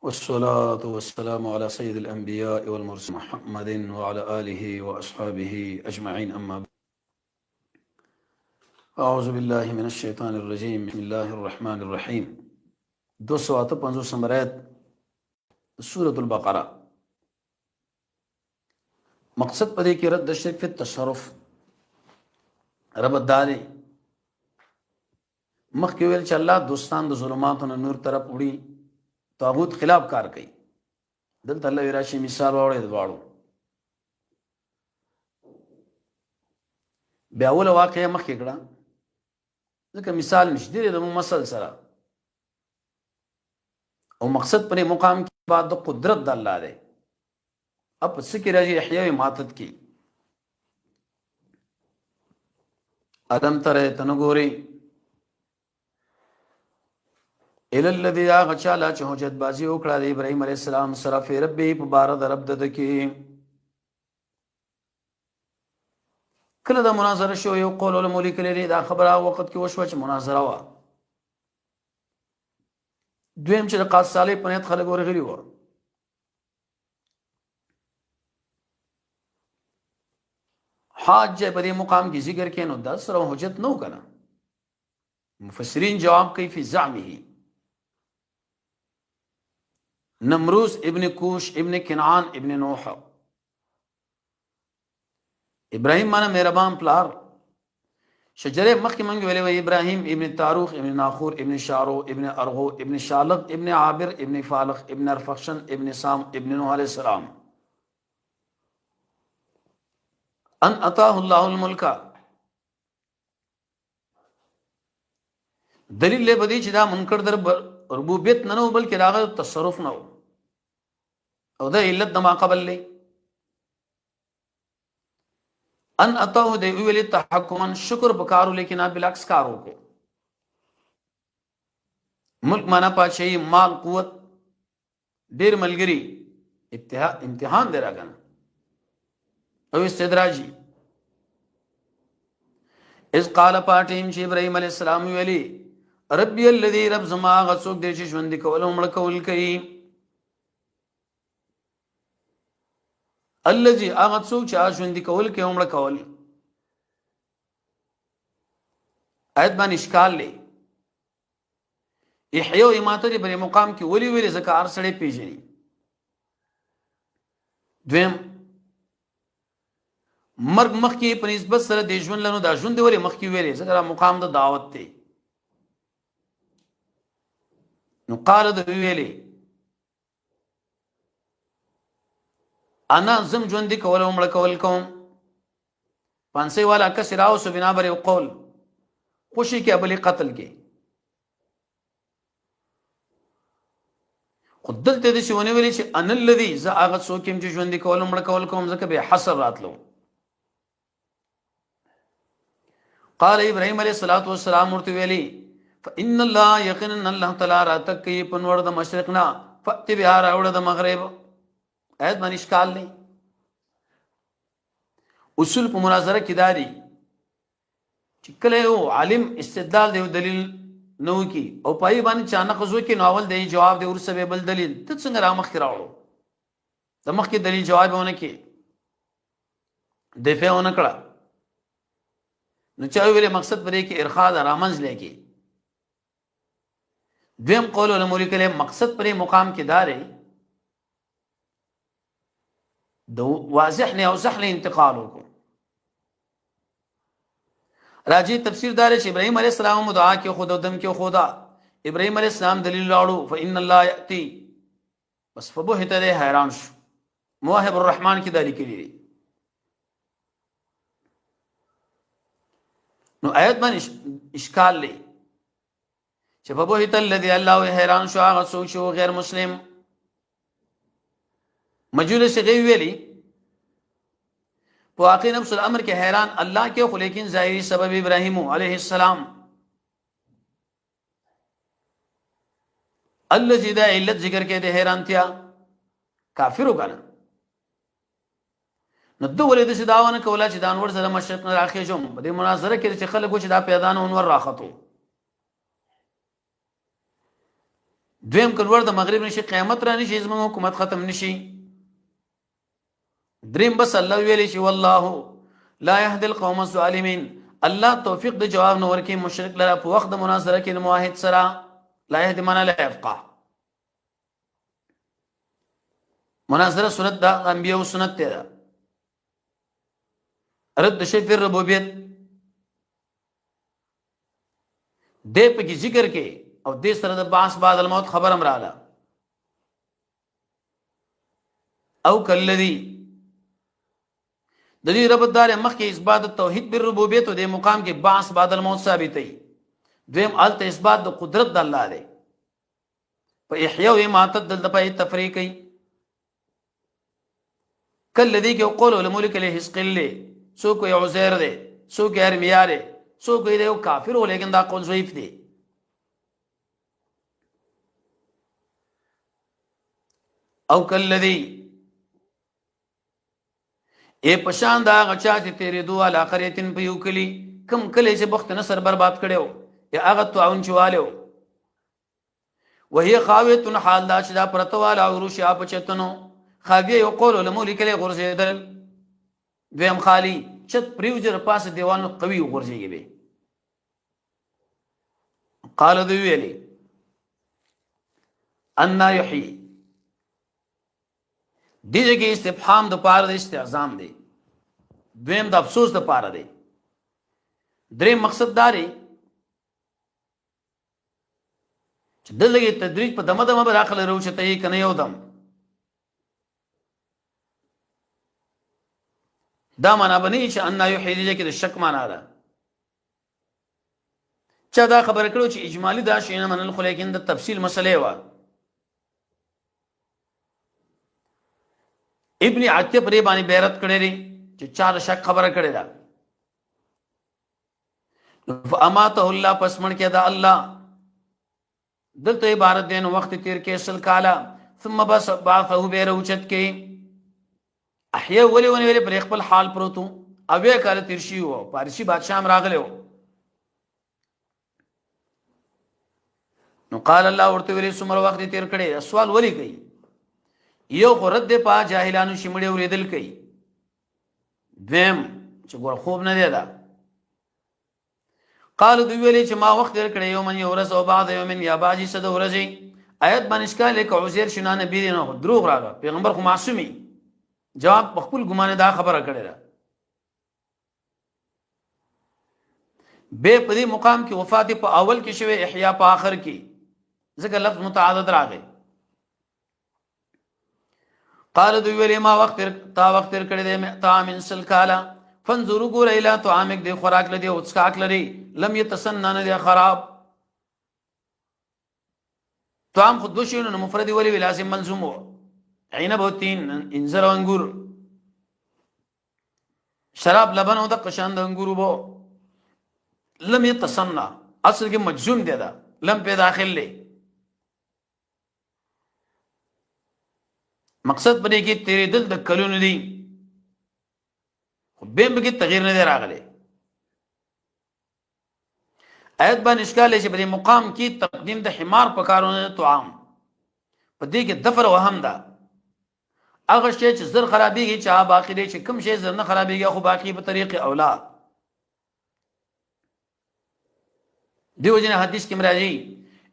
والصلاة والسلام على سيد الأنبياء والمرسلين محمد وعلى آله وأصحابه أجمعين أما بعد. أعوذ بالله من الشيطان الرجيم بسم الله الرحمن الرحيم 258 نمبر آیت سورة البقرة. مقصد پدې کې رد شرک فی التصرف رب داري مخکې ویل چې الله دوستان د ظلماتو نه نور طرف وړي طاغوت خلاف کار کوي. دلته الله راشي مثال واوړي دواړو. بیا اوله واقعه مخکې کړه ځکه مثال نشته د مسل سره او مقصد پر مقام کې بعد د قدرت د الله دی. اب سکی راځي احیاء ماتت کی ادم تره تنګوري ال الذي غچالا چې حجت بازی وکړه د ابراهيم عليه السلام سره فی ربی په بار د رب د کې کله د مناظره شو یو قول له مولک لري دا خبره وخت کې وشو چې مناظره وا دویم چې قاص صالح پنيت خلک ورغلي و حاج په دې مقام کې ذکر کینو د سره حجت نو کنه. مفسرین جواب کوي فی زعمه نمروز ابن کوش ابن کنعان ابن نوح ابراهيم مانا مهربان پلار شجره مخکې منګ ویلې و ابراهيم ابن تاروخ ابن ناخور ابن شارو ابن ارغو ابن شالق ابن عابر ابن فالق ابن ارفخشن ابن سام ابن نوح علیہ السلام ان اتاه الله الملک. دلیل له بدی چې دا منکر در ربوبیت نه نو بلکې راغ تصرف نه او دا علت د ما قبل لی ان اتاه دی ویل تحکما شکر بکارو لیکن بالعکس کارو کو. ملک معنا پاشي مال قوت ډیر ملګری امتحان دی راغنه او استدراجی. اذ قال پاتیم چې ابراهيم عليه السلام ویلي ربي الذي رب زما غڅوک دی چې ژوند کول او مړ کول کوي. الذي اغڅوک چې ژوند کول کوي او مړ کول. آیت باندې اشکال لې احیا او اماته په مقام کې ولي ویلي ذکر سره پیژني. دویم مرګ مخکې په نسبت سره د ژوند لنو دا ژوند ولې مخکې ویلي ذکر مقام د دعوت دی. نو قال د ویلي انا زم ژوند کول او مړ کول کوم. پانسي والا کسر او سبنا بر قول خوشي کې ابل قتل کې خدل ته د شونه ویلي چې ان الذي زاغت سوکم چې ژوند کول او مړ کول کوم ځکه به حسر راتلو. قال ابراهيم عليه الصلاه والسلام ورته ویلي فان الله يقينا الله تعالی راتکي پنور د مشرقنا فات بها راوړه د مغرب. آیت باندې اشکال نه اصول په مناظره کې داري چې کله یو عالم استدلال دی دلیل نو کی او پای باندې چانه خزو کې ناول دی جواب دی ورسره بل دلیل ته څنګه را مخ راوړو د مخ کې دلیل جوابونه کې دفاعونه کړه. نو چا ویلې مقصد پرې کې ارخاء رامنځ لګي. دویم قول علماء لیکلي مقصد پرې مقام کې داري دو واضح نه او صح نه انتقال وکړو. راجی تفسیر دار چې ابراهيم عليه السلام دعا کې خود دم کې خدا ابراهيم عليه السلام دلیل راړو فإن الله يأتي بس فبهت له حیران شو. مواهب الرحمن کې دالي کې لري. نو آیت باندې اشکال لې چې فبهت الذي الله حیران شو هغه څوک شو غیر مسلم مجلس غي ویلي په واقع نفس الامر کې حیران الله کې خو لیکن ظاهري سبب ابراهيم عليه السلام الذي دا علت ذکر کې د حیرانتیا کافر وګڼه. نو دوه ولې د داونه کولا چې دانور سره مشرق نه راخې شوم په دې مناظره کې چې خلکو چې دا پیدا نه انور راخته دویم کلور د مغرب نشي قیامت را نشي زموږ حکومت ختم نشي. دریم بس الله ویلی شي والله لا يهدي القوم الظالمين. الله توفیق د جواب نور کې مشرک لره په وخت د مناظره کې موحد سره لا يهدي معنا لا يفقه. مناظره سنت دا انبیاء سنت ته رد شي فی ربوبیت دې په کې ذکر کې او دې سره د باس بعد الموت خبر امراله او کلذي د دې رب دار مخکې اثبات توحید بالربوبیت او د مقام کې باس بعد الموت ثابتې. دویم الته اثبات د قدرت د الله دی په احیا او اماتت د په تفریقي کلذي کې قول الملك له حزقل سو کوئی عزیر دی سو کوئی ارمیا دی سو کوئی دی کافر ہو لیکن دا قول ضعیف دی. او کلذي اے پشان دا غچا چې تیرې دوه الاخرتن په یو کلی کم کلی چې بخت نصر برباد کړو یا هغه تعاون چوالو وهي خاویه حال دا چې دا پرتواله عروش اپ چتنو خاویه یو قول الملك له غرزیدل دویم خالی چت پریوجر پاس دیوان قوی غرزیږي به قال ذو ویلی ان یحیی دیجه کې استفهام د پاره د استعظام دی. دویم د افسوس د پاره دی. دریم مقصد داري چې دلته تدریج په دمه دمه براخله روشته یې کنه یو دم دا معنا بنی چې ان یحیی دیجه کې د شک معنا ده. چا دا خبر کړو چې اجمالی دا شی نه منل خو لیکن د تفصیل مسلې و ابن عتیہ پرې باندې بیرت کړي لري چې چار شک خبره کړي دا فاماته الله پس من کې دا الله دلته عبارت دین وخت تیر کې سل کالا ثم بس بعثه بیر اوچت کې احیا ولی پر خپل حال پروتو اوی کال تیر شي وو پارسی بادشاہ راغله نو قال الله ورته ویلي څومره وخت تیر کړي سوال ولی کوي یو رد پا جاهلانو شمړې اوریدل کوي. دویم چې ګور خوب نه دی دا قالو دوی ویلي چې ما وخت تیر کړي یو من یو ورځ او بعد یوم یا باجی صد ورځي آیت باندې ښکاري لیک عزیر شنه نبی دی نو دروغ راغله پیغمبر خو معصومي جواب خپل ګمانه دا خبره کړي را به په دې مقام کې وفات په اول کې شوه احیا په آخر کې ځکه لفظ متعدد راغی. قال دوی ویلی ما وقت تا وقت تر کړی دی تا من سل کالا فانظروا ګور اله طعامک دی خوراک لدی او څکاک لري لم يتسنن دی خراب طعام خود بشینو مفرد ولی لازم ملزوم عنب او تین انزر انګور شراب لبن او د قشان د انګورو بو لم يتسنن اصل کې مجزوم دی دا لم په داخل لې مقصد پدې کې تیرې دل د کلونو دي خو به کې تغییر نه دی راغلی. آیت باندې اشکال چې په مقام کې تقدیم د حمار په کارونه طعام پدې کې دفر وهم ده هغه شی چې زر خرابېږي چې باقی دی چې کوم شی زر نه خرابېږي خو باقی په طریق اولا دیو جن حدیث کې مرাজি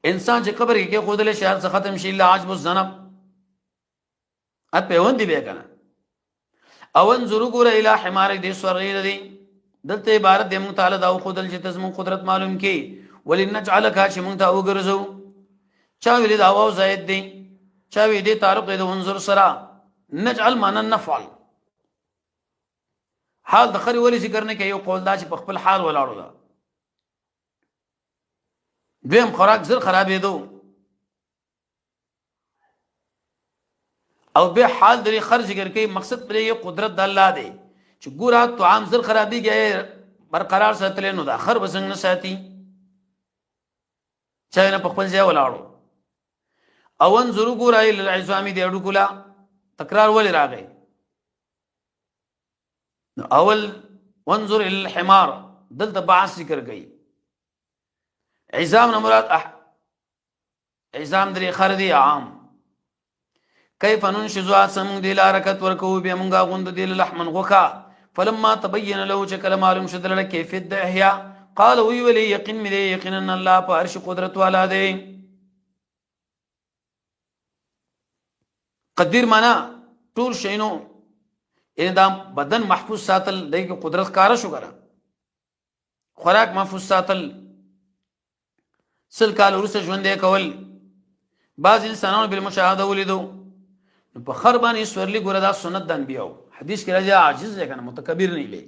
انسان چې قبر کې خودل شهر څخه ختم شي الا عجب الذنب اته وندي به کنه اون زرو ګور اله حمار دې سورې دې دلته عبارت دې مون تعالی دا خودل چې تاسو قدرت معلوم کی ولنجعلک چې مون ته وګرځو چا ویل دا او زید دې چا وی دې تعلق دې انظر سرا نجعل معنا نفعل حال د خري ولې ذکر نه کوي قول دا چې په خپل حال ولاړو دا دیم خوراک زر خرابې دو او به حال درې خرج ذکر کوي مقصد پرې قدرت د الله دی چې ګورا طعام زر خرابېږي برقرار ساتل نو دا خر وسنګ نه ساتي چا نه په خپل ځای ولاړو او انظر ګورا ال العظام دی اډو کولا تکرار ولې راغی اول وانظر الى الحمار دلته باعث ذکر کوي عظام نه مراد عظام درې خر دي عام. کیف ننشزها سمون دی لارکت ورکو بیا مونږه غوند دی لحمن غوخا. فلما تبين له چې کله معلوم شدل له کیفیت د احیا قال وی ولی یقین می دی یقینا الله په عرش قدرت والا دی. قدیر معنا ټول شینو ان دا بدن محفوظ ساتل دغه قدرت کار شو غره خوراک محفوظ ساتل سل کال ورسره ژوند کول. بعض انسانانو بالمشاهده ولیدو په خر باندې سورلی ګره دا سنت د انبیاء حدیث کې راځي عاجز دی کنه متکبر نه لې.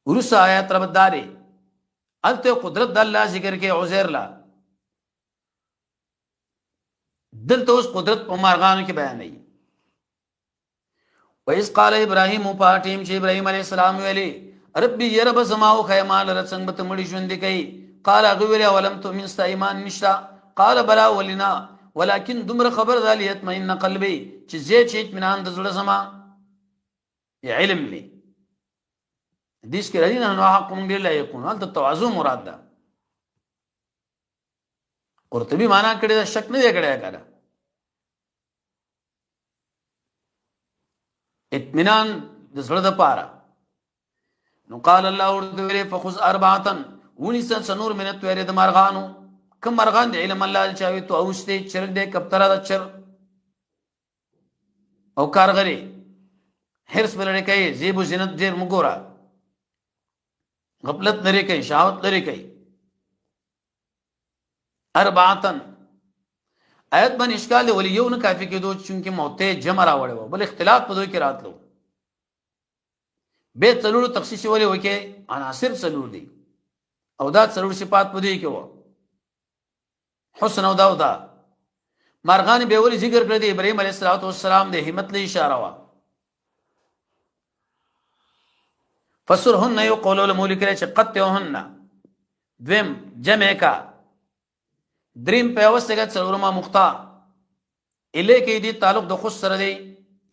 ورسره آیات ربداري الته قدرت د الله ذکر کې عزیر لا دلته اوس قدرت په مارغانو کې بیان نه. وإذ قال ابراهيم پاتیم چې ابراهيم عليه السلام ویلي ربي يا رب سماو خیمال رڅنګ به مړي ژوند کوي. قال غویل ولم تؤمن است ایمان نشتا. قال بلا ولنا ولكن دمر خبر ذالي يطمئن قلبي چې زه چې اطمینان د زړه سما علم لي. حدیث کې راځي نه حق مونږ لا يكون هل تواضع مراد ده. قرطبي معنا کړي دا شک نه دی کړی کړه اطمینان د زړه د پاره. نو قال الله ورته فخذ اربعه ونس سنور من الطير د مرغانو کوم مرغان د علم الله چاوي تو اوسته چر دې کپتره د چر او کارغري هرس بلړې کوي زیب زینت ډیر مګورا غفلت لري کوي شهوت لري کوي. اربعه آیت باندې اشکال ولي یو نه کافي کېدو چې موته جمع راوړو بل اختلاف په دوی کې راتلو. به څلور تخصیص ولي وکي عناصر څلور دي او دا څلور صفات په دې کې وو حسن او دا مرغان به ولي ذکر کړی دی ابراهيم عليه السلام د همت له اشاره وا. فسرهن يقولوا الملك چې قطعهن دویم جمع کا دریم په اوسه څلورما مختا اله کې دي تعلق د خص سره دی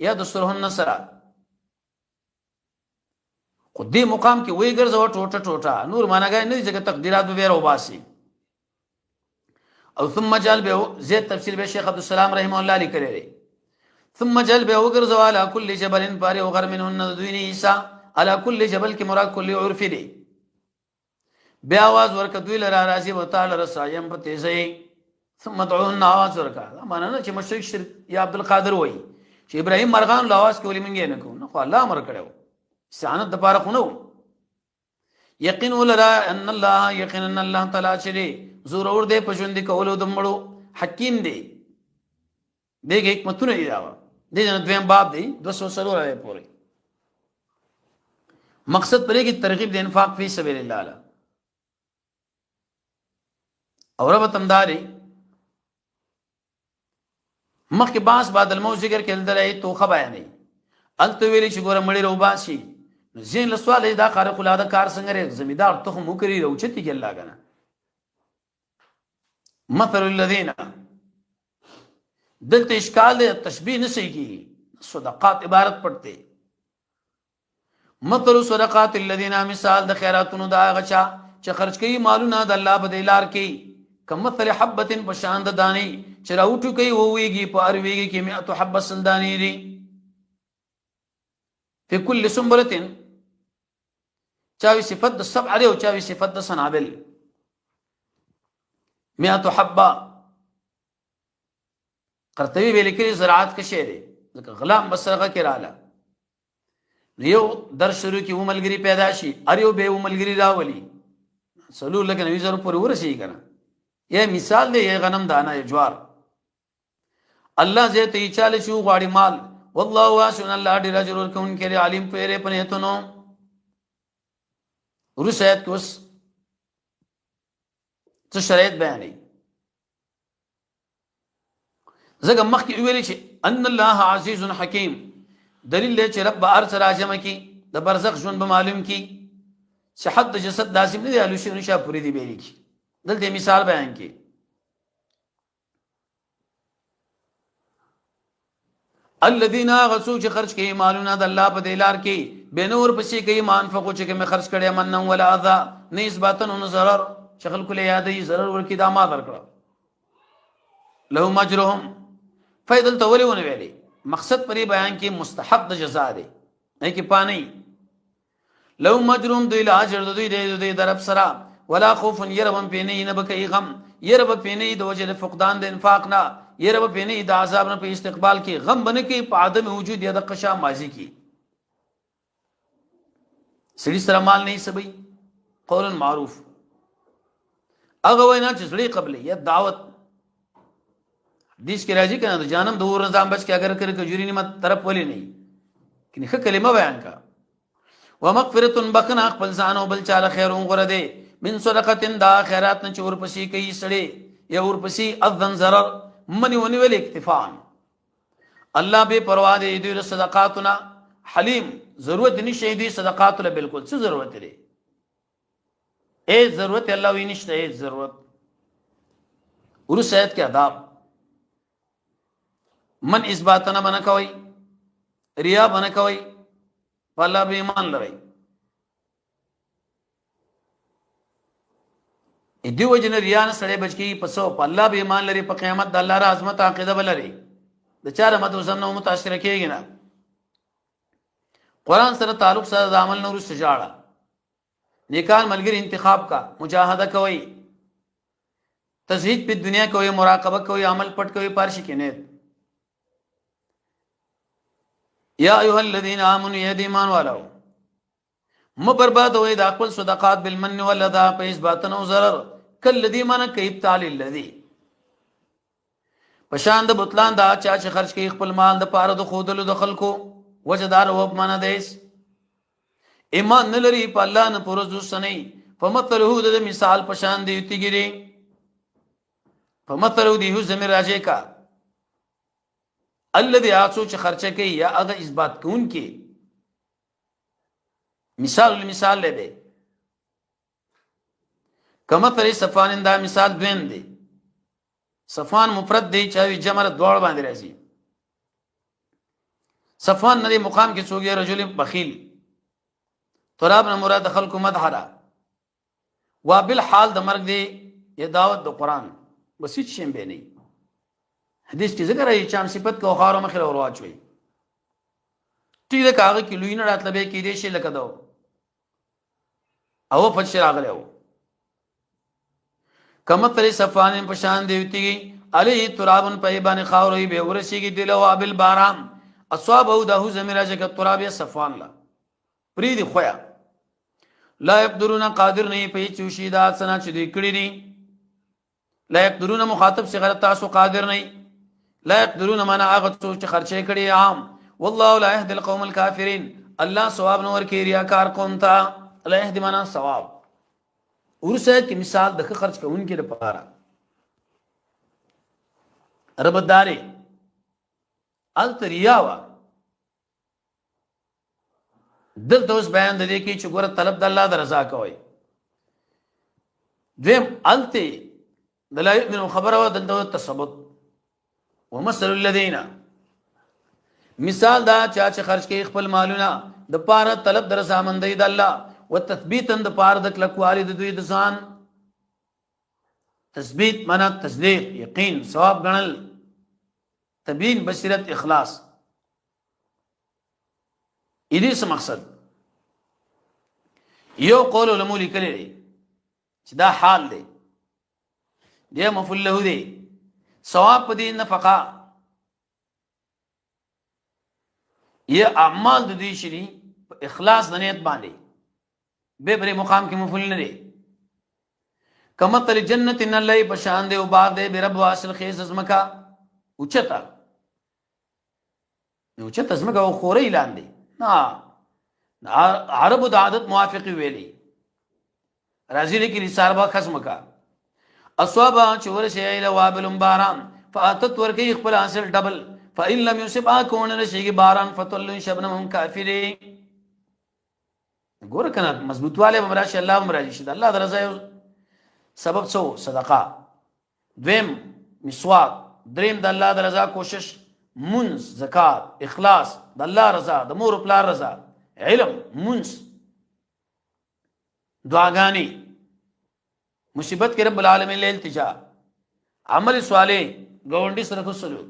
یا د سرهن سره. خو دې مقام کې وی ګرځو ټوټه ټوټه نور معناګای نه ځکه تقدیرات به ورو باسي. او ثم جل به زید تفسیر به شیخ عبد السلام رحمه الله لیکلی ثم جل به وګرځو على كل جبل بار وغر منهن دوین عیسی على كل جبل کې مراد کلی عرف دی. بیا आवाज ورک دوی لرا راځي وتعالى رسایم په تیزی ثم دعوهن आवाज ورکا معنا نه چې مشرک شرک یا عبد القادر وای چې ابراهيم مرغان له आवाज کولی منګې نه کو نو خو الله امر کړو سانت د پاره خونو. یقین ولرا ان الله یقین ان الله تعالی چې زور اور دې پښوند کولو دمړو حکیم دی دغه حکمتونه دی دا دې نه دویم باب دی 200 راځي پوری. مقصد پرې کې ترغیب د انفاق فی سبیل الله اور رب تمداري مخکې باس بعد الموت ذکر کې دلته توخه بیانې الته ویلي چې ګوره مړی روباسي زین له سوال دا خارق العاده کار څنګه لري زمیدار تخم وکړي روچتي کې الله کنه. مثل الذين دلته اشکال ہے تشبیه نسی کی صدقات عبارت پڑھتے مثل صدقات الذين مثال د خیراتونو دا غچا چې خرج کوي مالونه د الله په دلار کې کمثل حبه بشاند دانی چې راوټو کوي وويږي په ارويږي کې 100 حبه سندانی دي په کل سنبلتين چاوي صفت د سبع عليه او چاوي صفت د سنابل 100 حبه. قرطبي به لیکلي زراعت کې شعر دی غلام بسرغه کې رااله یو در شروع کې وملګری پیدا شي اریو به وملګری راولي سلو لکه نوې زرو پورې ورسي کنه. یہ مثال دی یہ غنم دانا یہ جوار الله زه ته چاله شو غاړي مال والله واسع الله ډیر ضرور کون کې عالم پیره پنه ته نو ورسایت کوس څه شرایط بیانې زګه مخکې ویلې چې ان الله عزیز حکیم دلیل دی چې رب ارث راجم کی د برزخ ژوند به معلوم کی صحت د جسد لازم نه دی الوشي نشه پوری دی بیری کی دلته مثال بیان کی الذين غسو چې خرج کوي مالونه د الله په دلار کې بنور پسې کوي مانفقو چې کوي خرج کړي من ولا اذى نه اثباتن او ضرر چې خلکو له یادې ضرر ورکی دا ما درکړه لهم اجرهم فیدل تولی ونه ویلي مقصد پرې بیان کې مستحق د جزا دی نه کې پانی لهم اجرهم دوی له اجر دوی د درب سره ولا خوف يربم پینې نه بکې غم يرب پینې د وجه فقدان د انفاق نه يرب پینې د عذاب نه په استقبال کې غم بنه کې په عدم وجود یا د قشا ماضی کې سړي سره مال نه سبي قول معروف هغه وینا چې سړي قبل یا دعوت حدیث کې راځي کنه د جانم د ور نظام بچ کې اگر کړ کجوري نه طرف ولې نه کینه ښه کلمه بیان کا ومغفرة بخنا خپل ځان او بل چاله خیر غره دي من صدقه دا خیرات نه چور پسې کوي سړي یا ور پسې اذن zarar منی ونی ول اکتفان الله به پروا دي دې صدقاتنا حلیم ضرورت نشي دي صدقات له بالکل څه ضرورت لري اے ضرورت الله وی نشته اے ضرورت ورسایت کې آداب من اثباتنا بنا کوي ریا بنا کوي الله به ایمان لري دې وجنه ریا نه سړی بچ کی پسو په الله به ایمان لري په قیامت د الله را عظمت عقیده بلري د چاره مدوسم نو متاثر کیږي نه قرآن سره تعلق سره د عمل نور سجاړه نیکان ملګری انتخاب کا مجاهده کوي تزهید په دنیا کوي مراقبه کوي عمل پټ کوي پارش کې نه یا ایها الذین آمنوا یا ایمان والو مبرباد وي د خپل صدقات بالمن والذا پیس باطن او ضرر کلذي من کیب تعالی الذی پشان د بوتلان دا چا چې خرج کوي خپل مال د پاره د خودلو د خلکو وجدار و معنا دیس ایمان نلری په الله نه پرزو سنئی فمثله د مثال پشان دی تیګری فمثله دی هو زمیر راجه کا الذي اعطو چې خرچه کوي یا هغه اثبات کون کې مثال له دی کما ترې صفان دا مثال دوین دی صفان مفرد دی چې جمع دوړ باندې راځي صفان نه مقام کې څوګي رجل بخیل تراب نه مراد خلق مدحرا وبالحال د مرګ دی یا دعوت د قران بسیط شیم به نه حدیث کې ذکر ای چام صفت کو خارو مخره ور واچوي ټیله کاغه کې لوی نه راتلبه کې دې شي لکه دو او فشر اغلو کما ترې صفان په شان دیوتی علی ترابن په باندې خاورې به ورسیږي دلو ابل بارام اصحابو ده زمیراجه ک تراب صفان لا پری دی خویا لا يقدرون قادر نه په چوشي دا سنا چې دی کړی ني لا يقدرون مخاطب صغیر تاسو قادر نه لا يقدرون معنا هغه چې خرچه کړي عام والله لا يهدي القوم الكافرين الله ثواب نور کې ریاکار قوم ته لا يهدي معنا ثواب ورسه کې مثال د خرچ کوونکې لپاره ربداري الترياوا دلته اوس بیان د دې کې چې ګوره طلب د الله د رضا کوي دیم الته دلایل من خبره و دلته تثبت ومثل الذين مثال دا چې خرج کوي خپل مالونه د پاره طلب در سامندې د الله وتثبیتا د پاره د کلکوالي د دوی د ځان تثبیت معنا تصدیق یقین ثواب غنل تبین بصیرت اخلاص دې څه مقصد یو قول علماء لیکلي چې دا حال دی دې مفعول له دی ثواب په دې نفقه یا اعمال د دې شری اخلاص د نیت باندې به بری مقام کې مفعول نه دی کما تل جنت ان الله بشان دی او باغ دی برب واسل خیز ازمکا اوچتا اوچتا ازمکا او خوري لاندې نا عرب د عادت موافق ویلي راځي لیکي ساربا خصم کا اصوابا چور شي الى وابل باران فاتت ورکی خپل حاصل ډبل فإن لم يصب اكون نشي باران فتل شبنم کافری ګور کنه مضبوطواله مراشي الله مراشي شد الله درزه سبب سو صدقه دویم مسواک دریم د الله درزه کوشش منز زکات اخلاص د الله رضا د مور پلار رضا علم منز دعاګانی مصیبت کې رب العالمین له التجا عمل صالح گاونډي سره کوسلو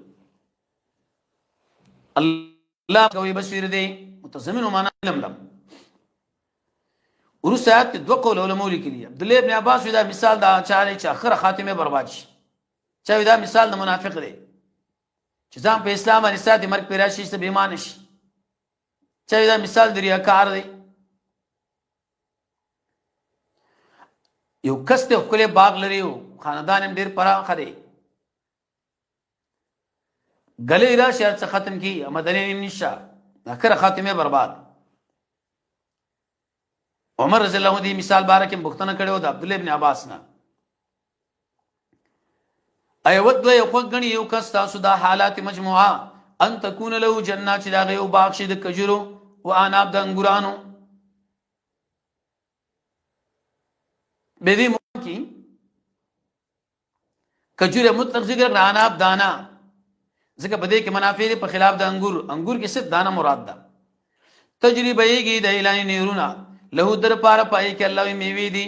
الله کوي بصیر دی متضمن معنا علم لم ورسات دو قول علماء لیکلي عبد الله ابن عباس دا مثال دا چاره چې اخر خاتمه برباد شي چا دا مثال د منافق دی چې ځان په اسلام باندې ساتي مرګ پیرا شي څه بیمان شي چا دا مثال د ریاکار دی یو کس ته خپل باغ لري خاندان هم ډیر پراخ دی گلے را شهر څخه ختم کی مدنی نشه اخر خاتمه برباد عمر رضی الله عنه دی مثال بارکه بوختنه کړو د عبد الله ابن عباس نه ایود یو خوګنی یو کس تاسو دا حالات مجموعه ان تكون له جنات دا یو باغ شي د کجورو او اناب د انګورانو به دې مو کی کجوره مطلق ذکر اناب دانا ځکه بده کې منافع په خلاف د انګور کې صرف دانه مراد ده تجربه یې د اعلان نیرونا له در پار پای کې الله میوي دي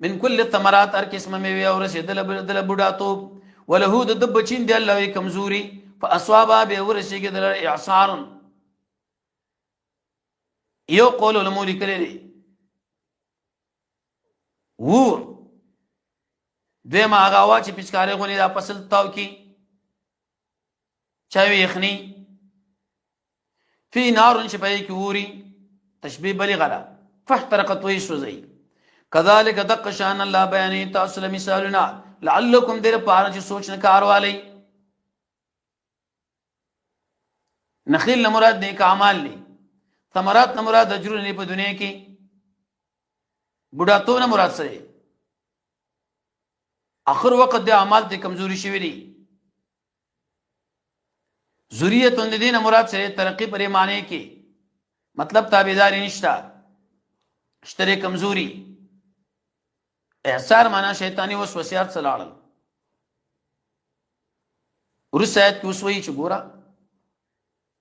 من کل الثمرات هر قسم میوه او رسیدل بدل بډا تو وله د بچین دی الله کمزوري فاصوابا به ورسیږي د اعصار یو قول علماء لیکلي ور دمه هغه وا چې پچکارې غونې د فصل تاو کی چاوي یخني فی نار شپای کی وری تشبیه بلغلا فاحترقت ويسوزي كذلك دق شان الله بیان تاسو مثالنا لعلكم در پاره چې سوچ نه کاروالي نخیل مراد نیک اعمال دي ثمرات مراد اجر نه په دنیا کې بډاتو نه مراد سره اخر وخت د اعمال د کمزوري شوی دي ذریه الذین مراد سره ترقی پر معنی کې مطلب تابعداري نشتا اشتره کمزوري احسار معنا شیطانی وسوسیات سلاړل ورسایت کې وسوي چې ګورا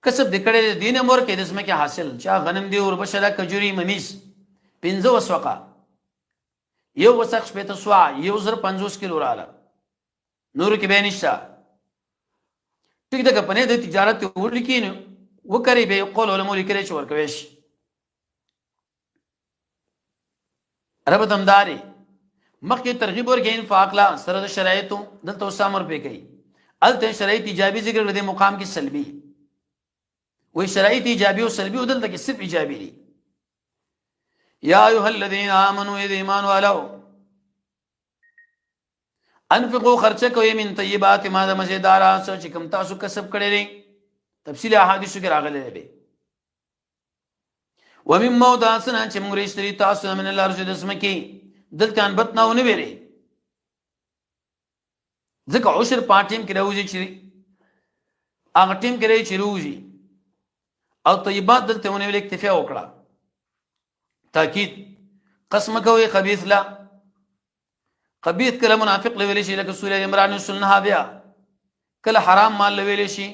کسب دکړې دین امر کې د اسمه کې حاصل چا غنم دی اور بشلا کجوري ممیز 15 وسوقه یو وسخ شپته سوا یو زر 50 کیلو رااله نور کې به نشتا ټیک دغه پنه د تجارت ورلکینو وکړي به قول علماء لیکلي چې ورکوي شي رب دمداري مخکې ترغیب ورکې انفاق لا سره د شرایطو دلته وسامر به کوي الته شرایط ایجابي ذکر د مقام کې سلبي وې شرایط ایجابي او سلبي دلته کې صرف ایجابي دي یا ایها الذین آمنوا اذا ایمانوا علو انفقوا خرچه کوي من طیبات ما د مزیدارا چې کوم تاسو کسب کړی دي تفصیل احادیث کې راغلي دي ومما داسنا چې موږ رښتري تاسو من الله رسول اسمکي دلته انبت نه ونه ویری ځکه عشر پاتیم کې راوځي چې هغه ټیم کې راځي چې راوځي او طیبات دلته ونه ویل اکتفا وکړه تاکید قسم کوي خبيث لا خبيث کله منافق لویل شي لکه سوره عمران سنها بیا کله حرام مال لویل شي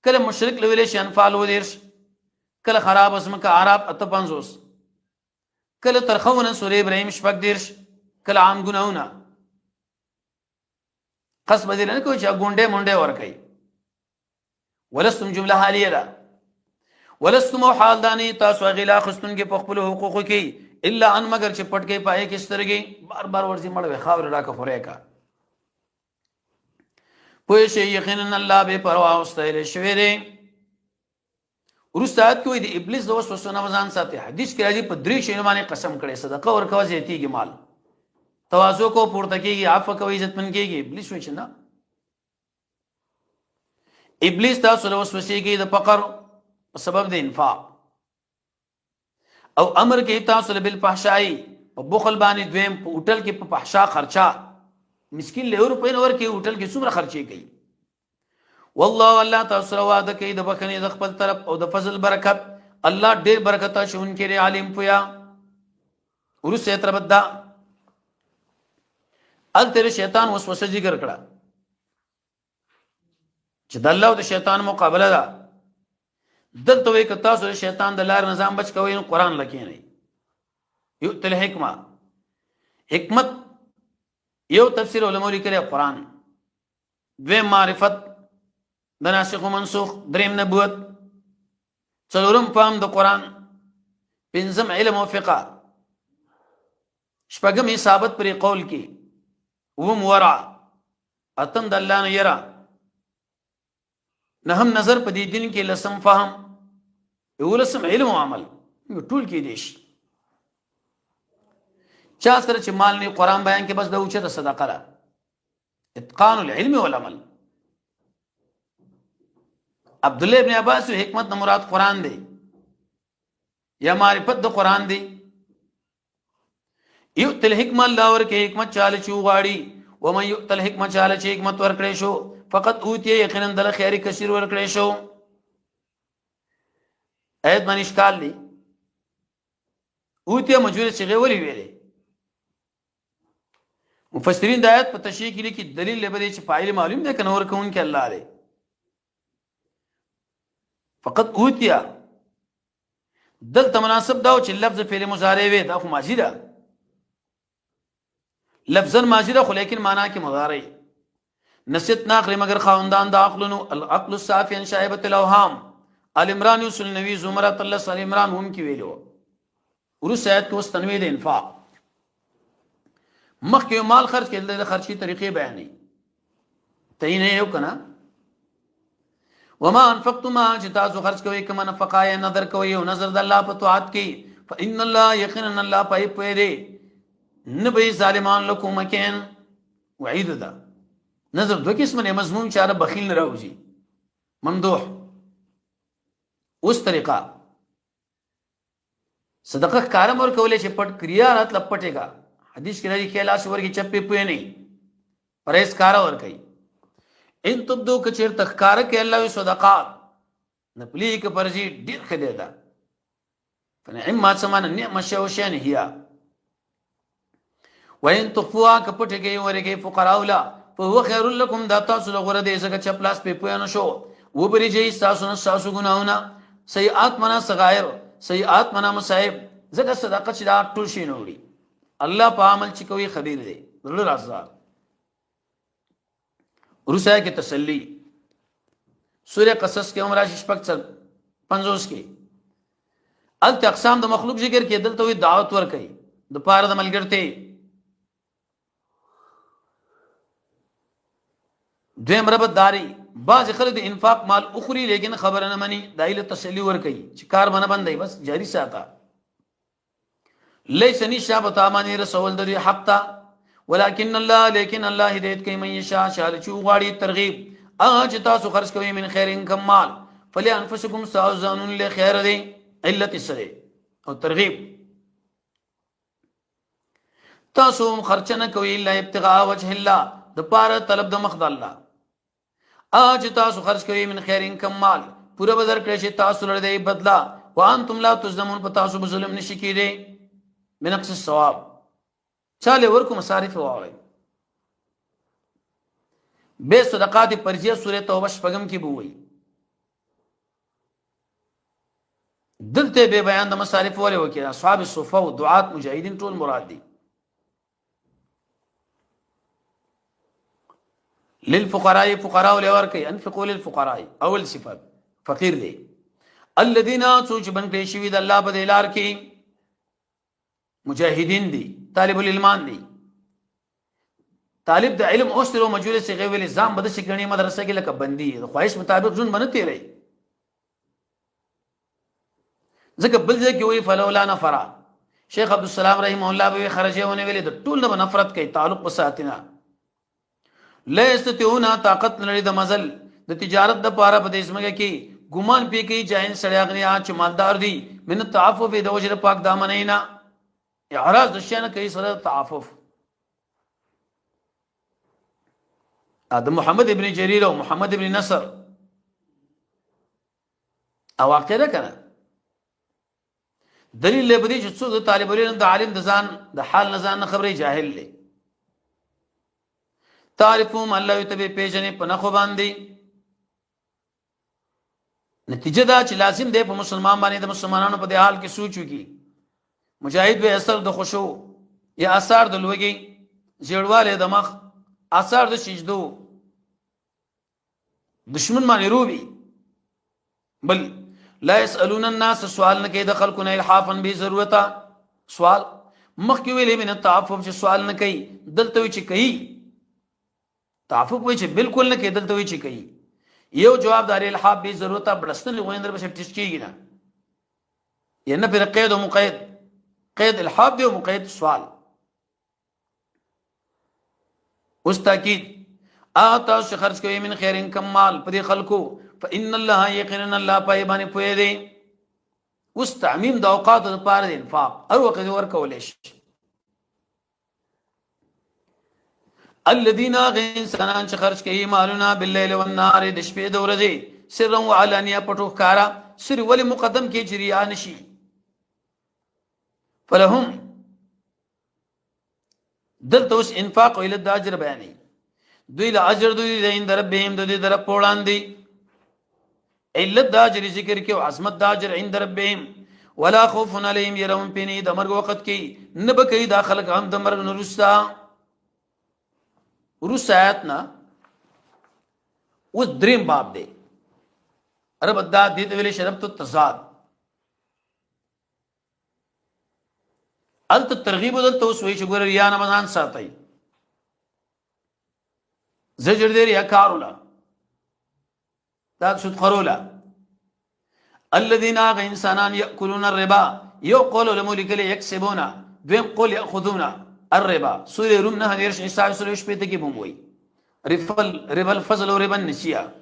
کله مشرک لویل شي انفال ودیرش کله خراب اسمه کا عرب اتپنزوس کله ترخونه سوره ابراهيم شپږ دیرش کله عام ګناونه قسم دې نه کوي چې ګونډه مونډه ور کوي ولستم جمله حالیه ده ولستم حال دانی تاسو غلا خستون کې په خپل حقوق کې الا ان مگر چې پټ کې پای کې سترګي بار بار ورځي مړ وي خاور راکه خورې کا پوه شي یقینا الله به پروا واستایل شوی دی ورستاد کوئی د ابلیس د وسوسه نه ځان ساتي حدیث کې راځي په درې شی باندې قسم کړي صدقه ورکوي زیاتیږي مال تواضع کو پورته کیږي عفو کوي عزت من کیږي ابلیس وچ نه ابلیس تاسو له وسوسه کې د فقر په سبب د انفاق او امر کې تاسو له بالفحشاء په بخل باندې دویم په هوټل کې په فحشا خرچا مسكين له روپې نور کې هوټل کې څومره خرچي کوي والله الله تاسو وعده کوي د بخنه د خپل طرف او د فضل برکت الله ډېر برکت شون کې عالم پویا ورسه تر بدا ال تیر شیطان وسوسه ذکر کړه چې د الله او د شیطان مقابله ده دلته وي ک تاسو د شیطان د لار نظام بچ کوئ قرآن لکې نه یو تل حکمه حکمت یو تفسیر علماء لیکلی قرآن، دویم معرفت د ناسخ و منسوخ، دریم نبوت، څلورم فهم د قرآن، پنځم علم او فقه، شپږم اصابت پر قول کې، اوم ورع، اتم د الله نه یره، نهم نظر په دې دین کې، لسم فهم، یولسم علم او عمل. ټول کې دي شي چا سره چې مال نه قرآن بیان کې بس د اوچته صدقه ده، اتقان العلم والعمل. عبد الله ابن عباس حکمت نه مراد قرآن دی یا معرفت د قرآن دی. یؤت الحکمه الله ورکه حکمت چاله چې غواړي، ومن یؤت الحکمه چاله چې حکمت ورکړې شو فقط اوتی یقینا دل خیر کثیر ورکړې شو. ایت باندې اشکال دی، اوتی مجهول صيغه ولي ویلې؟ مفسرین د آیت په تشریح کې لیکي دلیل لبدې چې فاعل معلوم دی کنه ورکون کې الله دی. فقط اوتیا دلته مناسب دا چې لفظ فعل مضارع وي، دا خو ماضی ده، لفظا ماضی ده خو لیکن معنا کې مضارع. نسیت ناقل مگر خواندان د عقلونو، العقل الصافي عن شائبه الاوهام. ال عمران یوسل نبی زمرۃ الله صلی عمران هم کې ویلو. ورس آیت کې اوس تنویع د انفاق، مخکې مال خرج کېدل د خرچي طریقې بیانې تعین یو کنه. وما انفقتم ما چې تاسو خرج کوئ کما نفقه یا نظر کوئ او نظر د الله په طاعت کې، فإن الله یقینا الله پای پوی دی نه به ظالمان لکم مکین. وعید ده نظر دو قسم نه، مضمون چاره بخیل نه راوځي، ممدوح. اوس طریقه صدقه کارم ور کولې چې پټ کریا رات لپټېګا، حدیث کې راځي کې لاس ورګي چپې پوی نه پرېس کار ور کوي. ان تبدو کچیر تخکار کې الله صدقات نپلی کې پرځي ډیر خدای ده، فنعم ما سمان نعم شو شان هيا. وان تخفوا کپټ کې ورګي فقراء لا فهو خير لكم، دا تاسو لغره دې زکه چپلاس په پوی نه شو وبريږي تاسو نه تاسو ګناونه، سیئات منا صغائر، سیئات منا مصائب. زکه صدقه چې دا ټول شي نوړي الله په عمل چې کوي خبير دی. ضرور رازدار ورسای کې تسلی سوره قصص کې عمره شپږ 50 کې ال اقسام د مخلوق ذکر کې دلته وی دعوت ور کوي د پاره د ملګرته. دویم ربط داری، بعض خلک د انفاق مال اخري لیکن خبر نه مني، دایله تسلی ور کوي چې کار باندې بندي بس جاری ساته. ليس نشابت اماني رسول د حق تا، ولكن الله لیکن الله هدایت کوي من یشاء شال چو غاړي ترغیب. اج تاسو خرج کوي من خیر انکم مال فلی انفسکم سازانون لخير دی علت سره او ترغیب. تاسو خرچ نه کوي الا ابتغاء وجه الله، د پاره طلب د مخ د الله. اج تاسو خرج کوي من خیر انکم مال پورا بدر کړی چې تاسو لري دی بدلا، وانتم لا تظلمون، په تاسو ظلم نشي کېږي. بنقص الثواب چاله ورکو مصارف واوري. به صدقات پرجیه سوره توبه شپږم کې بووي، دلته به بیان د مصارف ولې وکړه. اصحاب الصفه او دعات مجاهدین ټول مراد دي. للفقراء فقراء ولور کوي، انفقوا للفقراء اول صفات فقیر دي الذين سوچ بن کړي شوی د الله په دلار کې، مجاهدین دي، طالب العلمان دي. طالب د علم اوسره مجلس غي ویل نظام بده شي غني مدرسه کې لکه بندي د خواهش مطابق ژوند باندې تیری. ځکه بل ځکه وی فلولا نفر شیخ عبد السلام رحم الله به خرجونه ویل د ټول نه نفرت کوي تعلق وساتنه. لا استطيعون طاقت لري د مزل د تجارت د پاره په دیسمګه کې ګمان پی کوي جاین سړیاغنی چې مالدار دي من تعفف د وجه پاک دامنینا اعراض د شان کوي سره تعفف. ادم محمد ابن جرير او محمد ابن نصر او واقعه کنه دلیل لبدي چې څو طالب علم د عالم د ځان د حال نه ځان خبري جاهل دي. تعرفهم الله یتبع پیژنې په نخو باندې. نتیجه دا چې لازم دی په مسلمان باندې د مسلمانانو په حال کې سوچ وکړي. مجاهد به اثر د خشوع یا اثار د لوګي زیړواله د مخ اثار د سجدو دشمن باندې روبي بل لا يسالون الناس سوال نه کوي د خلکو نه الحافا به ضرورتا سوال مخکې ویلې من التعفف چې سوال نه کوي دلته وی چې کوي تعفف وی چې بالکل نه کوي دلته وی چې کوي یو جواب دار الحاف به ضرورتا بلستل غویندر به ټیسټ کیږي نه ینه پر قید او مقید قید الحاف دی او مقید سوال اوس تاکید آتا خرج کوي من خیرن کمال پر خلکو فان الله یقینا الله پای باندې پوي دی اوس تعمیم د اوقات د پاره د انفاق او وقت ورکول شي الذين غنسان چې خرج کوي مالونه بالليل والنهار د شپې د ورځې سرا وعلانيه پټو ښکارا سر ولې مقدم کې جریان شي فلهم دلته اوس انفاق او د اجر بیانې دوی له اجر دوی د عند ربهم دوی در په وړاندې علت د اجر ذکر کې او عظمت د اجر عند ربهم ولا خوف عليهم يرون پني د مرګ وخت کې نه بکې داخله هم د مرګ نورستا ورسایتنا اوس دریم باب دی عرب دا دې ویلې شربت التضاد انت ترغیب دلته اوس وی چې ګور ریا نه مزان ساتي زجر دی ریا کارولا دا سود خرولا الذين انسانان ياكلون الربا يقول لملك يكسبون دویم قول ياخذون الربا سوره روم نه هرش حساب سوره شپته کې بوموي ربا الفضل او ربا النسيئه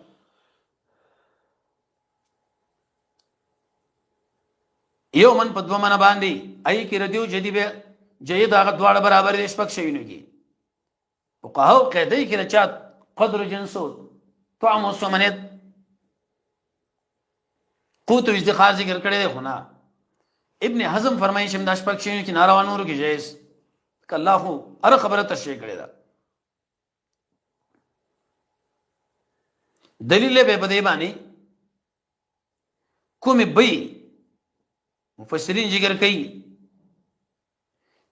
یو من په دوه من باندې ای کې ردیو جدي به جید هغه دواړه برابر دي شپک شوی نږي فقهاو قاعده کې رچات قدر جنسو طعم او سمنت قوت ازدخار ذکر کړی دی خو نه ابن حزم فرمایي چې د شپک شوی کې ناروانو کې جایز کله خو ار خبره تشریح کړی دا دلیل به بده باندې کومه بې مفسرین ذکر کوي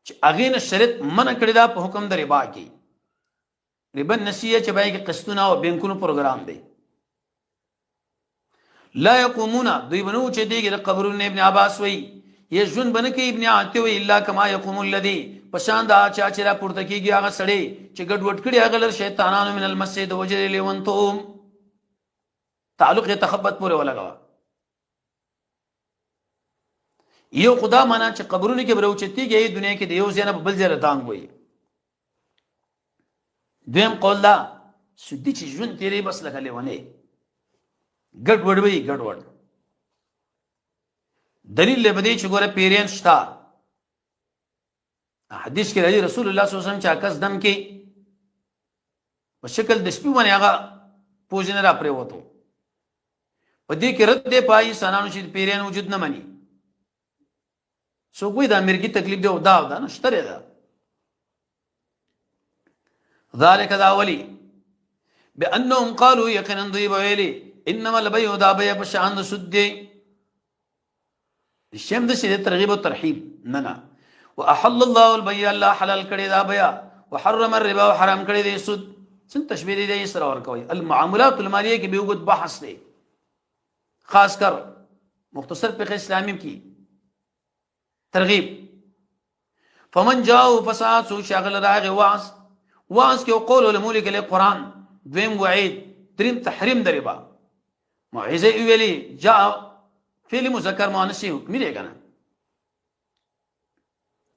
چې اغه نه شرط منع کړی دا په حکم د ربا کې ربا نسیه چې بای کې قسطونه او بانکونو پروګرام دی لا يقومون دوی بنو چې دیګه د قبرونو ابن عباس وی یجن بن کې ابن عاطی وی الا کما يقوم الذي پشان دا چا چې را پورته کیږي هغه سړی چې ګډ وډ کړي هغه لر شیطانانو من المسجد وجر لونتم تعلق تخبط پورې ولګا یو خدا معنا چې قبرونه کې بروچتيږي دنیا کې د یو ځنه بل ځای تانګ وي دیم قول دا سدي چې ژوند تیرې بس لګلې ونه ګډ وډ وي ګډ وډ دلیل له بده چې ګوره پیرین شتا حدیث کې راځي رسول الله صلی الله علیه وسلم چې کس دم کې په شکل د سپي باندې هغه پوجنه را پرې وته په دې کې رد دی پای سنانو چې پیرین وجود نه مني سو کوئی دا مرګي تکلیف دی او دا نشته ده ذالک دا ولی بانهم قالوا يقينا ضيب ویلی انما البيع دا بيع بشان سد الشم د شی ترغیب او ترحیب نه واحل الله البيع الله حلال کړي دا بيع وحرم الربا وحرام کړي دی سود څنګه تشبیه دی سره ور کوي المعاملات الماليه کې به وګد بحث دی خاص کر مختصر فقه اسلامی کی ترغیب فمن جاءوا فساد سو شغل راغ واس کې قول الملك للقران دویم وعید دریم تحریم د ربا موعظه ویلي جاء فعل مذکر مؤنث حکم دی کنه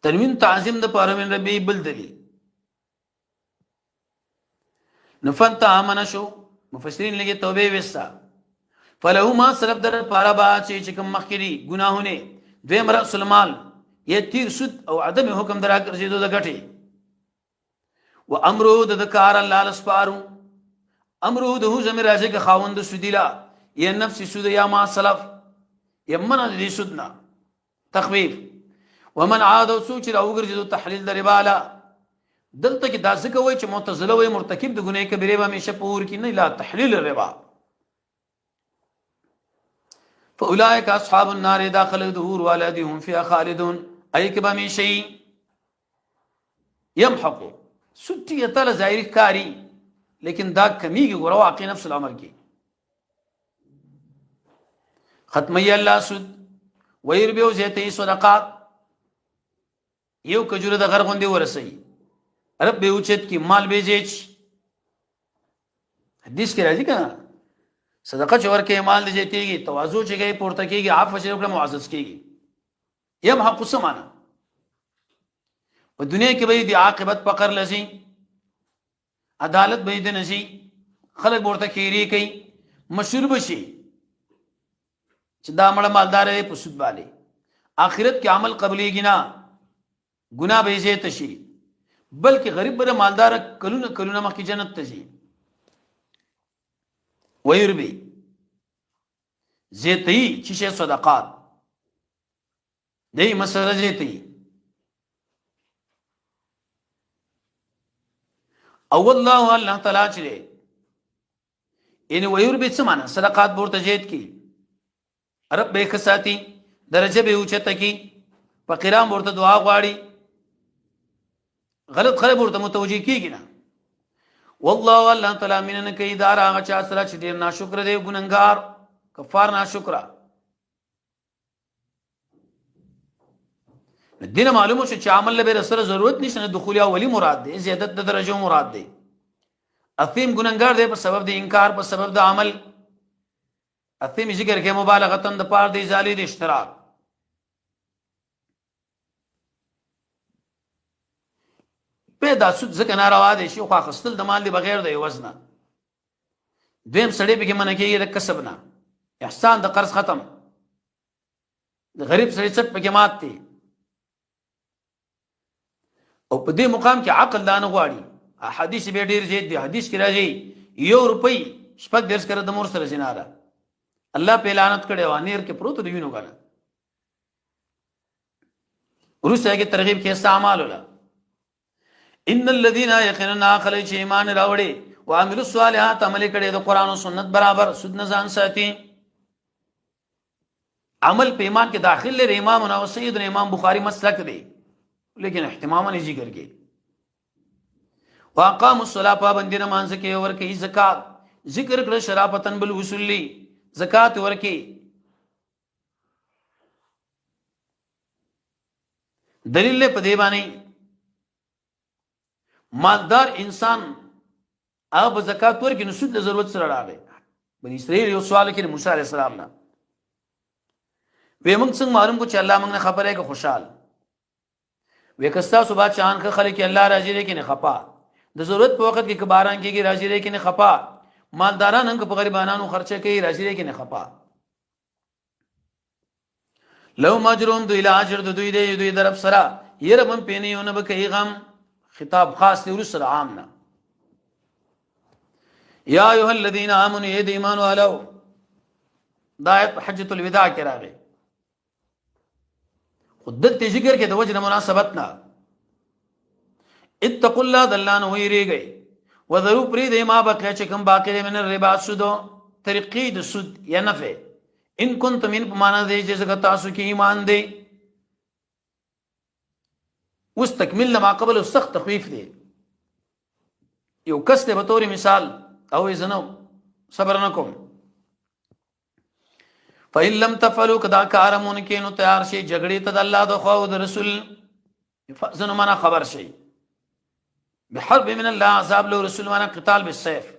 تنوین تعظیم د پاره من ربي بل دلیل نفنت امن شو مفسرین لګي توبه وستا فله ما سلب در پاره با چې کوم مخکري ګناهونه دویم رأس المال یا تیر سود او عدم حکم درا ګرځیدو د غټي و امرو د کار الله لسپارو امرو د هو زمي راځي که خاوند سودیلا یا نفس سود یا ما سلف یمن دې سودنا تخفیف ومن عاد سوچ او ګرځیدو تحلیل د ربا لا دلته کې داسې کوي چې معتزله وي مرتکب د ګناه کبیره به همیشه پور کې نه لا تحلیل الربا فاولئک اصحاب النار داخل الدهور والذین هم فيها خالدون ای کې به همیشه يمحقو سټي تعالی ظاهري کاری لیکن دا کمیږي ګوره واقع نفس الامر کې ختمي الله سود ويربيو زيتي صدقات یو کجوره د غر غوندي ورسي رب به اوچت کی مال بیجیچ حدیث کې راځي کنه صدقه چور کې مال دی جتیږي تواضع چګي پورته کیږي عفو شریف له معزز کیږي یم حق سمانا په دنیا کې به دی عاقبت پکړ لسی عدالت به دې نشي خلک ورته کیری کوي مشهور بشي چې دا مړ مالدار په سود باندې آخرت کې عمل قبليږي نه ګناه به زه تشي بلکې غریب بر مالدار کلونه کلونه مخکې جنت ته شي ويربي زيتي چې صدقات دې مسله زيتي او الله تعالی چې ان ويربي څه معنا صدقات ورته زيت کی رب به خساتي درجه به اوچته کی فقيران ورته دعا غواړي غلط خلک ورته متوجي کیږي نه والله تعالی منن کوي دار هغه چا سره چې ډیر ناشکر دی ګننګار کفار ناشکر دینه معلومه چې عمل له سره ضرورت نشته دخول اولی مراد دی زیادت د درجه مراد دی اثیم ګننګار دی په سبب د انکار په سبب د عمل اثیم ذکر کې مبالغه د پاره دی زالي د اشتراک پیدا سود ځکه ناروا دي شي خو خستل د مال دی بغیر د وزن دیم سړی به کې من کېږي د کسب نه احسان د قرض ختم د غریب سړی څټ په کې مات دي او په دې مقام کې عقل دانه غواړي احادیث به ډیر زیات دي حدیث کې راځي یو روپۍ شپږ درس کړه د مور سره جناره الله په لعنت کړي و نیر کې پروت دی وینو کنه ورسره کې ترغیب کې استعمال ولا ان الذين يقيننا خلق ایمان راوړي وعملوا الصالحات عمل کړي د قران او سنت برابر سود نه ځان ساتي عمل په ایمان کې داخل لري امام او سید امام بخاری مسلک دی لیکن اهتماما نه ذکر کې واقام الصلاه پابندی نماز کې اور کې زکات ذکر کړه شرافتا بالوصول زکات ور کې دلیل په دی باندې مالدار انسان هغه زکات ورکړي نو سود له ضرورت سره راغی بني اسرائیل یو سوال کړي موسی عليه السلام نه وې موږ څنګه معلوم کو چې الله موږ نه خبره کې خوشحال وې کستا صبح چان خلک الله راضي دي کې نه خپا د ضرورت په وخت کې کباران کېږي راضي دي کې نه خپا مالداران هم په غریبانو خرچه کوي راضي دي کې نه خپا لو مجروم دوی لاجر دوی دی دوی درف سرا ير من پینیونه به کوي غم خطاب خاص دی ورسره عام نه یا ایها الذين امنوا يد ایمان والو دایت حجۃ الوداع کې راغی خدت ذکر کې د وجه مناسبت نه اتقوا الله دلان ويریږي وذرو پری د ما بقیا چې کوم باقی من الربا سود طریقې د سود یا نفع ان کنتم من معنا دی چې تاسو کې ایمان دی اوس تکمیل ما قبل سخت تخفیف دی یو کس ته به تور مثال او زنو صبر نکوم فإن لم تفعلوا کدا کارمون کې نو تیار شي جګړې ته د الله د خو او د رسول فزن معنا خبر شي بحرب من الله عذاب له رسول معنا قتال بالسيف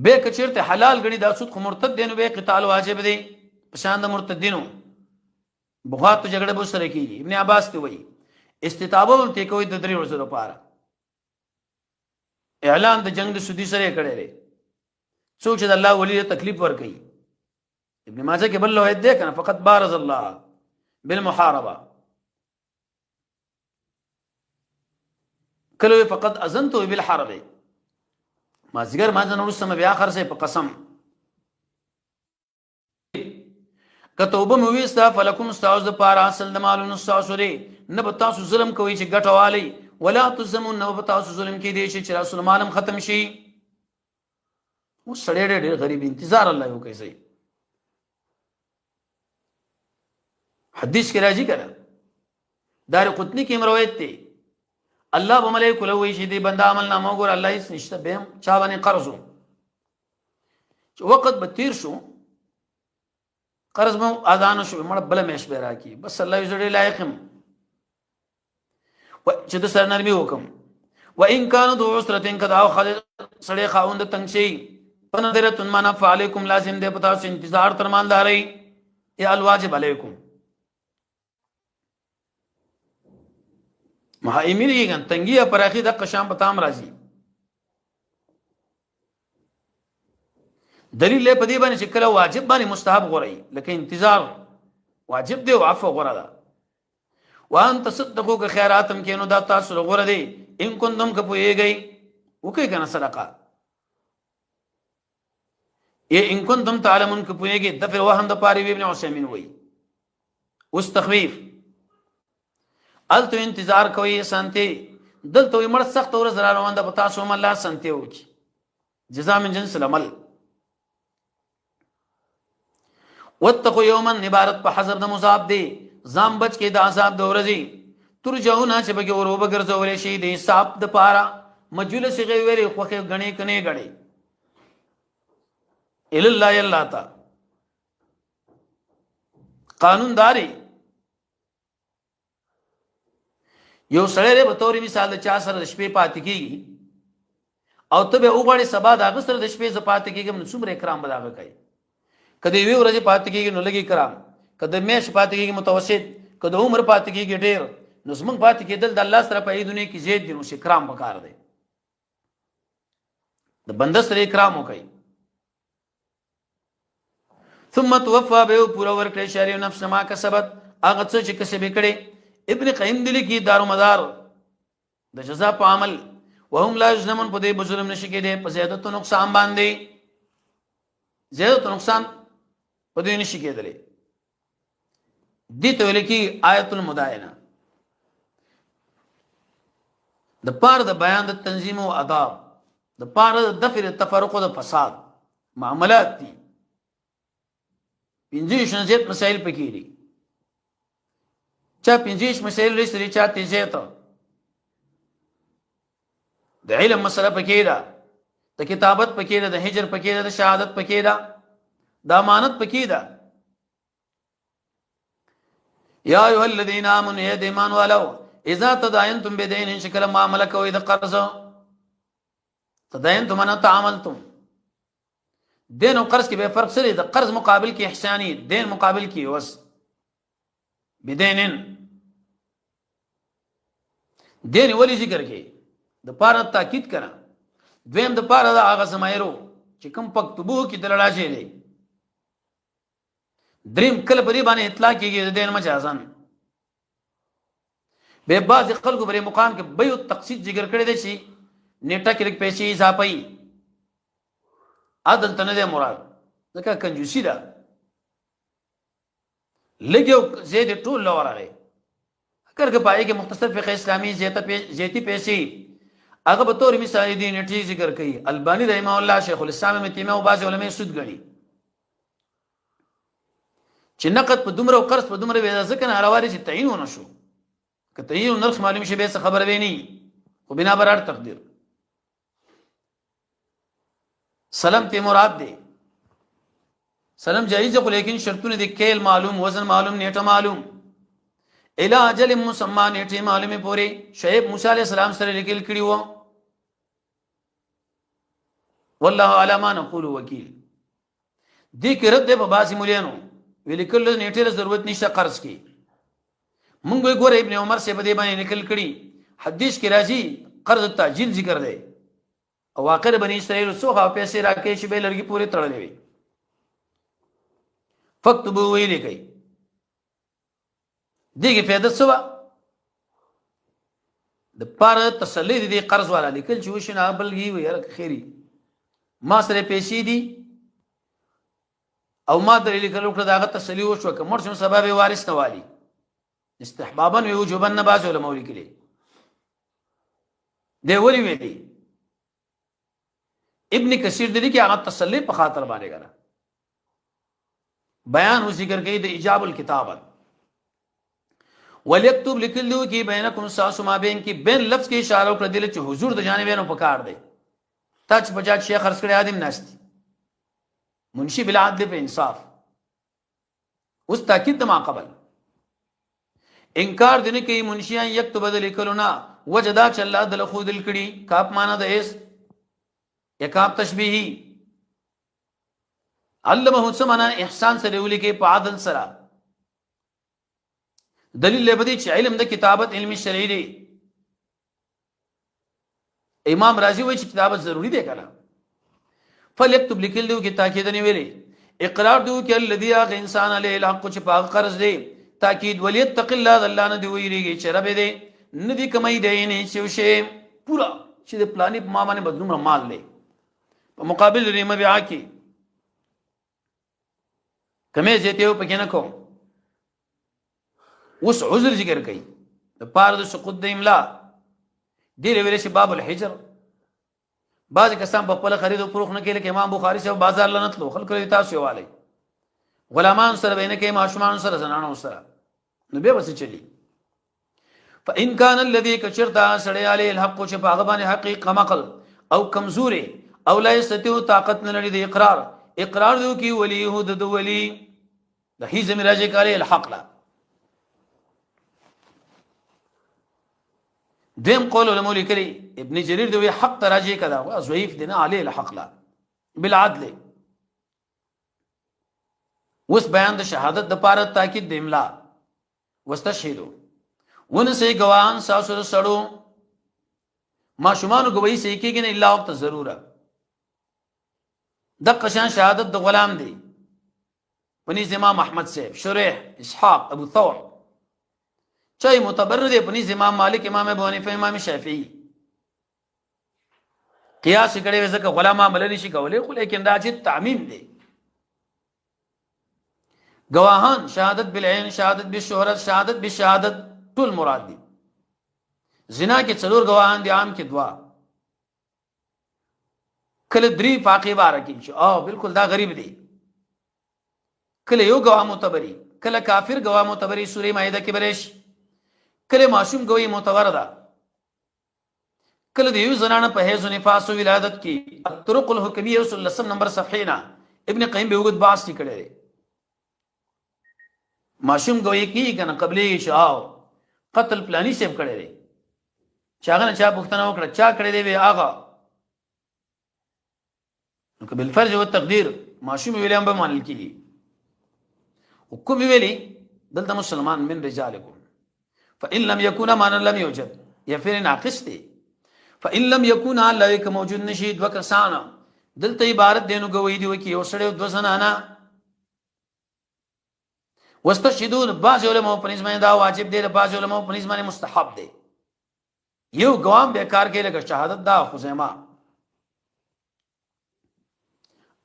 به کچرته حلال غړي د سود خو مرتد دینو به قتال واجب دی پشان د مرتدینو بغات جګړه به سره کیږي ابن عباس ته وایي استتابه هم ته کوئی د درې ورځې لپاره اعلان د جنگ د سودی سره کړي لري څوک چې الله ولی تکلیف ور کوي ابن ماجه کې بل روایت ده کنه فقط بارز الله بالمحاربه کله فقط اذنت بالحرب ما زګر ما ځنه ورسمه بیا اخر سه په قسم کتوبه مو وستا فلکم استاذ پارا اصل د مالونو استاذوري نه به تاسو ظلم کوي چې ګټوالي ولا تزمون نه به تاسو ظلم کې دي چې رسول مالم ختم شي و سړی ډېر غریب انتظار الله یو کوي حدیث کې راځي کنه دار قطنی کې روایت دی الله به ملائکه له وی شي دی بندا عمل نامه ګور الله هیڅ نشته به چا باندې قرض وقت به تیر شو قرض مو اذان شو مړ بل مېش به راکی بس الله یې زړه لایقم و چې د سر نرمي وکم و ان كانوا ذو عسره قد او خالد سړی خاوند تنگ شي فنذرت من فعليكم لازم دې پتا سو انتظار تر مالداري یا الواجب علیکم ما ایمری ګن تنګیا پر اخی د قشام پتام راځي دلیل له پدی باندې چې کله واجب باندې مستحب غوړی لکه انتظار واجب دی او عفو غوړه ده وان تصدقوا که خیراتم کینو دا تاسو غوړه دی ان کنتم کپویږي وکي کنه صدقه ای ان کنتم تعلمون کپویږي د پر وهم د پاری ابن عثیمین وای اوس تخفیف الته انتظار کوي سنتي دلته مړ سخت اور زرا روان د پتا سو الله سنتي وکي جزاء من جنس العمل واتقوا يوما عبارت په حذر د مصاب دی زام بچ کې د عذاب د ورځي ترجعون چې بګي اور وبګرځول شي د حساب د پارا مجلس غي ویلي خوخه غني کني غړي الا الله الا تا قانون داري یو سړی به توري مثال چا سره شپې پاتې کیږي او ته به وګړي سبا د اغه سره د شپې ز پاتې کیږي نو څومره کرام بداغه کوي کدی وی ورځ پاتې کیږي نو لګي کرام کدی میش پاتې کیږي متوسط کدی عمر پاتې کیږي ډیر نو زمنګ پاتې کېدل د الله سره په دنیا کې زیات دي نو شي کرام وکړ دی د بنده سره کرام وکړي ثم توفى به پورا ورکړي شری نفس ما کسبت هغه څه چې کسب کړي ابن قیم دلی کی دارو مدار د جزاء په عمل وهم لا یظلمون په دې بظلم نشي کېده په زیادت او نقصان باندې زیادت او نقصان په دې نشي کېدلې دي ته لکی آیت المدائنه د پاره د بیان د تنظیم او آداب د پاره د دفع التفرق او د فساد معاملات دي پنځه شنزت مسائل پکې دي چا پنځه مسائل لري چا تیزه ته د علم مسله پکې ده د کتابت پکې ده د هجر پکې ده د شهادت پکې ده د امانت پکې ده یا ایه الذین آمنوا یا ایمان والو اذا تداینتم بدین شکل معاملہ کوي د قرض تداینتم ان تعاملتم دین او قرض کې به فرق سره د قرض مقابل کې احسانی دین مقابل کې وس بدینن دین ولی ذکر کې د پاره تاکید کړه دویم د پاره د هغه زمایرو چې کوم پکتبو کې دلړا شي دی دریم کله پرې باندې اطلاق کېږي د دین مجازن به بعض خلکو پرې مقام کې بیو تقسید ذکر کړی دی چې نیټه کې لیک پیسې اضافي عدل تنه ده مراد ځکه کنجوسی ده لګیو زید ټول لورغه اگر که پای کې مختصر فقه اسلامی زیتی پیسې هغه به تور مثال دي نیټه ذکر کوي البانی رحمه الله شیخ الاسلام ابن تیمیه او بعض علماء سود غړي چې نقد په دومره او قرض په دومره وې ځکه نه راواري چې تعین ونه شو که تعین نرخ معلوم شي به څه خبر ویني خو بنا برار تقدیر سلام ته مراد دی سلام جایز ہے لیکن شرطونه دي کېل معلوم وزن معلوم نیټه معلوم الى اجل مسمى نیټه معلومه پوری شعیب موسی علیہ السلام سره لیکل کړي وو والله علی ما نقول وکیل دې کې رد په باسي مولانو ویل کله نیټه ضرورت نشته قرض کې مونږ ګور ابن عمر سے په دې باندې نقل کړي حدیث کې راځي قرض تعجیل ذکر دی او واقع بنی اسرائیل سوغه پیسې راکې چې به لرګي پوری تړلې وي فكتبوا ویلې کوي دغه فائدہ سوا د پاره تسلی دي قرض والا لیکل چې وشنه بلګي وي هر خيري ما سره پیسې دي او ما درې لیکل وکړه داغه تسلی وشو کوم څه سبب وارث نه والی استحبابا وجوبا باز علماء لیکلي دی ولی ویلي ابن کثیر دې کې هغه تسلی په خاطر باندې غره بیان او ذکر کوي د ایجاب الکتابت وليكتب لیکل دیو کی بینکم ساسو ما بین کی بین لفظ کی اشاره کړ دل چې حضور د جانبینو پکار دی تا چې بجات شیخ خرڅ کړی ادم ناشتي منشي بالعدل په انصاف اوس تاکید د ما قبل انکار دنه کوي منشیان یکتب بدل کلونا وجدا چې الله دل خود کړي کاپ معنا د اس یکاپ تشبیهی علمه سمنا احسان سره ولي کې په عدل سره دلیل لبدی چې علم د کتابت علم شرعي دی امام رازی وایي چې کتابت ضروری دی کنه فلیکتب لیکل دیو کې تاکید نه ویلي اقرار دیو کې الذي اغ انسان علی الحق چې په قرض دی تاکید ولیتق الله الله نه دی ویریږي چې رب دی ندی کمای دی نه شوشه پورا چې د پلانې په ما باندې بدومره مال دی په مقابل ریمه بیا کې کمه زیته یو پکې نه کوم اوس عذر ذکر کوي د پاره د سقوط د املا دی ویل شي باب الحجر بعض کسان په خپل خرید او فروخت نه کې امام بخاری صاحب بازار لنتلو خلک لري تاسو والی غلامان سره بینه کې ماشومان سره زنانو سره نو به وسه چلی فان كان الذي كشرتا سړی علی الحق چې په هغه باندې حقیقت مقل او کمزوري او لا یستطيع طاقت نه لري د اقرار دیو کی ولی هو د ولی د هی زمراجه کاله الحق لا دیم قول علماء لیکلي ابن جرير دوی حق تراجه کدا او ضعیف دینه علی الحق لا بالعدل وس بیان د شهادت د پاره تاکید د املا واستشهدوا ونسې گواهان ساسو سړو ما شومانو گواہی سې کېږي نه الا وقت ضروره د قشان شهادت د غلام دی پنځ امام احمد صاحب شریح اسحاق ابو ثور چای معتبر دی پنځ امام مالک امام ابو حنیفه امام شافعی قیاس کړي وځکه غلام عمل نشي کولای خو لیکن دا چې تعمیم دی گواهان شهادت بالعين شهادت بالشهرت شهادت بالشهادت ټول مراد دي زنا کې څلور گواهان دي عام کې دوا کله درې فاقی بار کې چې او بالکل دا غریب دی کله یو گواه معتبري کله کافر گواه معتبري سورې مائده کې برش کله معصوم گواہی معتبر ده کله د یو زنانه په هیڅ نفاس او ولادت کې الطرق الحکمیه رسول الله نمبر صفحینا ابن قیم به وګد باس کی کړي معصوم گواہی کی کنه قبلي شاو قتل پلانی سیب کړي چاغه نه چا پښتنه وکړه چا کړي دی هغه نو کبل فرض او تقدیر معصوم ویلم به مانل کی حکم ویلی دلته مسلمان من رجالکم فان لم يكن ما لم يوجد يفر ناقص دي فان لم يكن لك موجود نشید وکسانا دلته عبارت دینو گوی دی وکي او سړیو دو زنانا واستشهدون بعض علماء پنځ باندې دا واجب دی بعض علماء پنځ باندې مستحب دی یو ګوام به کار کې لکه شهادت دا خزیمه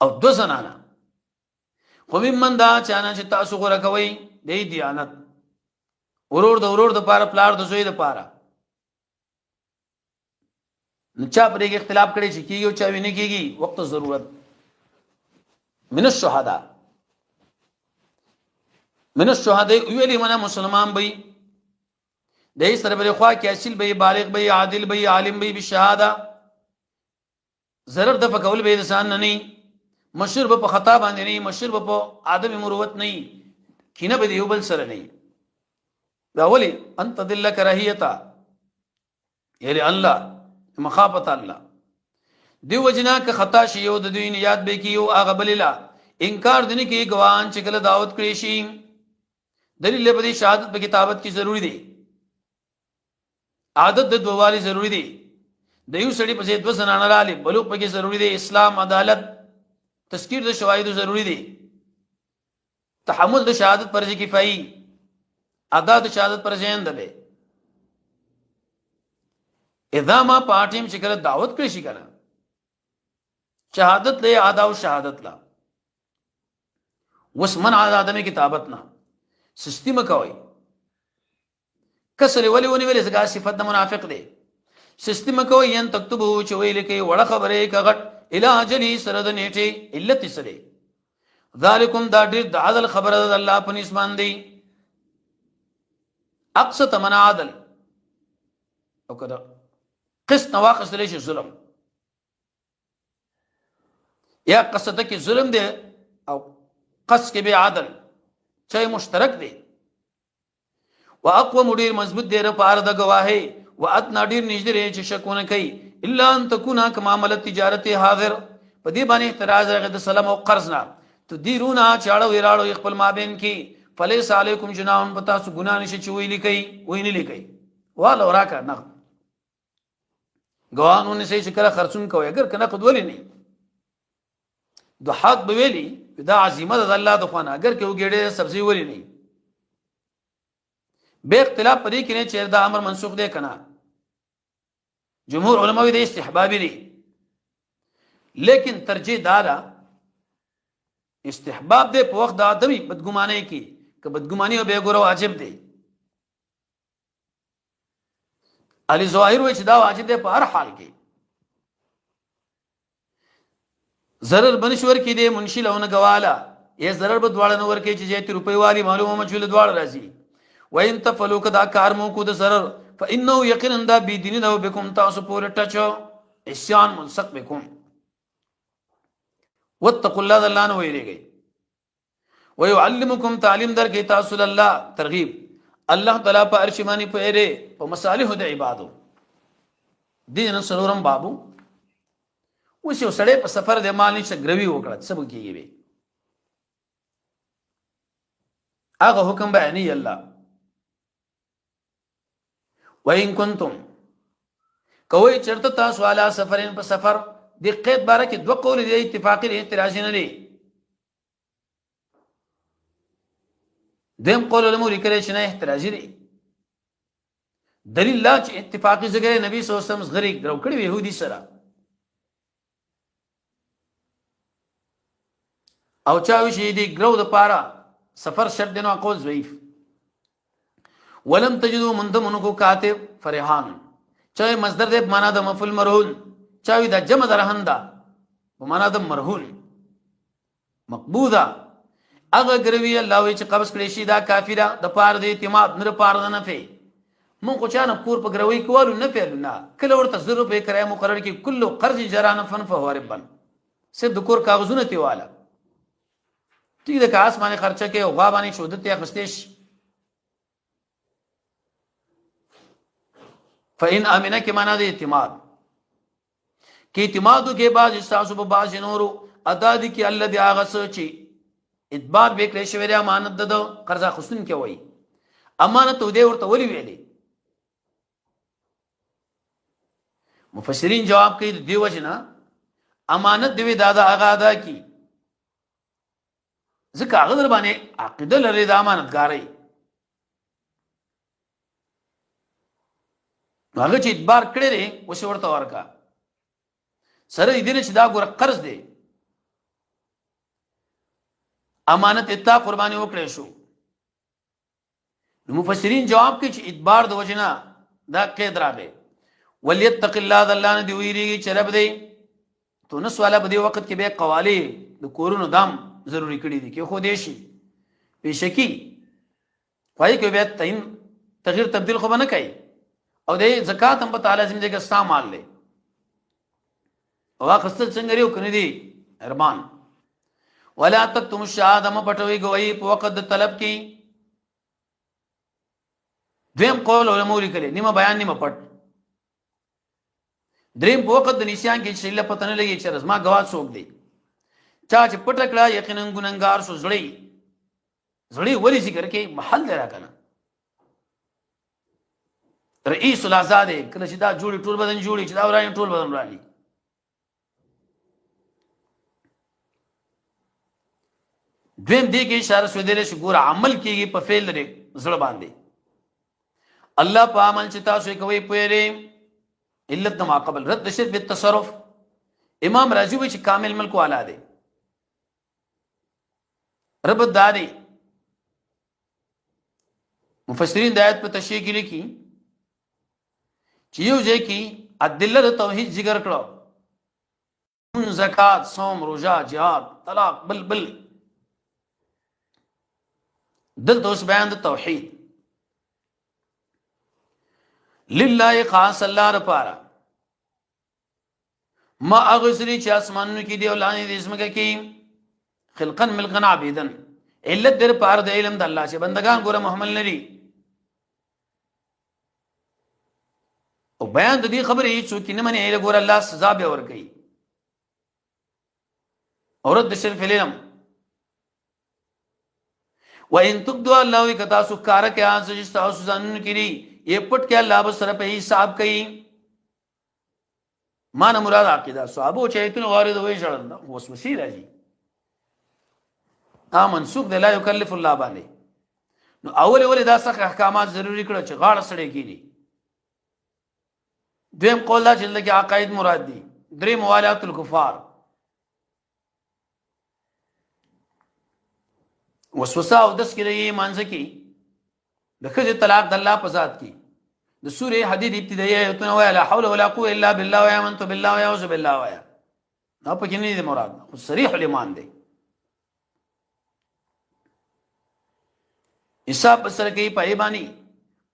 او دو زنانا خو من دا چانه چې تاسو غوړه کوي دی دیانت ورور د پاره پلار د زوی د پاره نو چا پرې کې اختلاف کړي چې کیږي او چا ویني کیږي وخت ضرورت من الشهداء ویلی منه مسلمان بې دای سره بل خوا کې اصل به بالغ به عادل به عالم به بشهاده ضرر د فقول به انسان نه مشر په خطا باندې نه مشر په ادب مروت نه کینه به دیوبل سره نه دا ولی انت دل کرهیتا یعنی الله مخافت الله دیو جنا که خطا شی یو د دوی یاد به کیو هغه بللا انکار دنه کی گواهان چې کله دعوت کړی شي دلیل په دې شهادت په کتابت کی ضروری دی عادت د دووالی ضروری دی د یو سړي په ځای دو زنانه رالی بلوغ په کې ضروری دی اسلام عدالت تذکیر د شواهد ضروری دی تحمل د شهادت پر ځای کفایي ادا د شهادت پر ځای نه ده اذا ما پاټیم چې کله دعوت کړی شي کنه شهادت له ادا او شهادت لا وسمن ادمه کتابت نه سستیمه کوي کسر ولی ونی ویل زګه صفت د منافق دی سستیمه کوي ان تكتبو چې ویل کې وړه خبره کغټ اله اجلی سره د نیټه علت سره ذالکم دا ډیر د عدل خبره د الله په نسبت دی اقصت من عدل او کده قسط نواقص ليش ظلم یا قصد کې ظلم دی او قص کې به عدل چای مشترک دی واقوم ډیر مضبوط دی لپاره د گواهی وادنا ډیر نږدې دی چې شکونه کوي الا ان تكون كما عمل تجارت حاضر په دې باندې اعتراض راغی د سلام او قرض نه تدیرونا چاړو ویراړو خپل مابین کې فلیس علیکم جناح پتا سو ګنا نشي چې ویلی کوي ویني لیکي والا وراکا نه ګوانونه سي چې کله خرڅون کوي اگر کنه قدولي نه دوحات بویلی دا عظیمت د الله د خوانه اگر کې وګړي سبزی ولی نه به اختلاف پرې کې نه چې دا امر منسوخ دی کنه جمهور علماء د استحبابي دي لیکن ترجیح دارا استحباب دی په وخت د ادمي بدګمانه کې که بدګماني او به ګورو واجب دی علي ظاهر و چې دا واجب دی په هر حال کې ضرر بنشور کې دی منشي لونه غواله یا ضرر به دواړه نور کې چې جې روپۍ والی معلومه مجهول دواړه راځي وین تفلو کدا کار مو کو د ضرر فانه یقینا دا بی دین نو بكم تاسو پور ټچو اسیان ملصق بكم واتقوا الله الله نو ویریږي ويعلمكم تعلیم در کې تاسو الله ترغیب الله تعالی په عرش باندې پیره په مصالح د عبادو دین سرورم بابو اوس یو سړی په سفر د مال نشه ګروي وکړه څه بکیږي به هغه حکم بیانې الله وَإِن كُنتُمْ کوي چرته تاسو علا سفرین په سفر د قید باره کې دوه قول دي اتفاقی دي اعتراض نه دي دیم قول علماء لیکل چې نه احتراجي دي دلیل لا چې اتفاقی ځګره نبی صلی الله علیه وسلم غریق درو کړی يهودي سره او چاوي شي دي ګرو د پاره سفر شرط دینو قول ضعیف ولم تجدوا منذ كاتب فرحان چاوي مصدر دې معنا د مفعول مرهون چاوي د جمع درهندا په معنا د مرهون مقبوضه اغه ګروي الله وی چې قبض کړی شي دا کافره د پاره د اعتماد نه پاره نه فی مون کو چانه پور په ګروي کولو نه پیلونه کله ورته 0 روپے کرای مقرر کی کله قرض جرانه فن فهو ربن سه د کور کاغذونه تیواله تی د کاس باندې خرچه کې او غا باندې شودت یا خستېش فإن امنه کې معنا د اعتماد کې اعتمادو کې باز احساسو په باز نورو ادا دي کې الله دی هغه سوچي ادبار به کړی شوی دی امانت د قرضا خصون کې وای امانت دې ورته ولي ویلي مفسرین جواب کوي دی وجنا امانت دی دادا هغه ادا کی ځکه هغه در باندې عقیده لري د امانتګاري هغه چې ادبار کړی دی اوس ورته ورکا سره دې نه چې دا ګور قرض دی امانت اتا قرباني وکړې شو نو مفسرین جواب کوي چې ادبار د وجنا دا قید راغی وليتق الله الله نه دی ویریږي چې رب دی تو نس والا په دې وخت کې به قوالی د کورونو دام ضروری کړی دي کې خو دې شي بشکی پای کې به تین تغییر تبديل خو نه کوي او د زکات هم په تعالی زموږ کې استعمال لې او واخصت څنګه لري کني دي ارمان ولا تکتم الشهاده ما پټوي گوي په وخت د طلب کې دیم قول علماء لیکلي نیمه بیان نیمه پټ دریم په وخت د نشان کې چې له پته نه لګي چې رزما غوا څوک دی چا چې پټ کړه یقینا ګننګار شو زړی ولی ذکر کې محل دی راکنه رئیس الازاده کله چې دا جوړي ټول بدن جوړي چې دا ورانه ټول بدن رالي دویم دې کې اشاره شو دې چې ګور عمل کېږي په فعل لري زړه باندې الله په عمل چې تاسو کوي پوهره علت ما قبل رد شرط بالتصرف امام رازی وی چې کامل ملک والا دی رب داري مفسرین د آیت په تشریح کې لیکي چې یو ځای کې ادله د توحید ذکر کړو زکات صوم روزه jihad طلاق بل دلته اوس بیان د توحید لله خاص الله لپاره ما اغسری چې اسمانونو کې دی او لاندې د اسمګه کې خلقن ملقن عبیدن علت در پار د علم د الله چې بندگان ګوره محمل لري او بیان د دې خبرې څوک نه مني له ګوره الله سزا به ورکړي اورد شرف العلم وان تبدوا الله وکتا سکار کې اس چې تاسو ځان کړي یې پټ کې الله به سره په حساب کوي مان مراد عقیده صحابه چې ایتونه وارد وي شړل وسوسه راځي منسوخ دی لا یکلف الله باندې نو اول دا څخه احکامات ضروری کړو چې غاړه سړې کیږي دویم قول دا چې لکه عقاید مراد دي درې موالات الکفار وسوسه او دس کې دی مانځ کې د خځې طلاق د الله په ذات کې د سوره حدید ابتدائیه ایتونه وای لا حول ولا قوه الا بالله و امنت بالله و اعوذ بالله وای دا په کې نه دی مراد خو صریح الایمان دی حساب سره کې پای باندې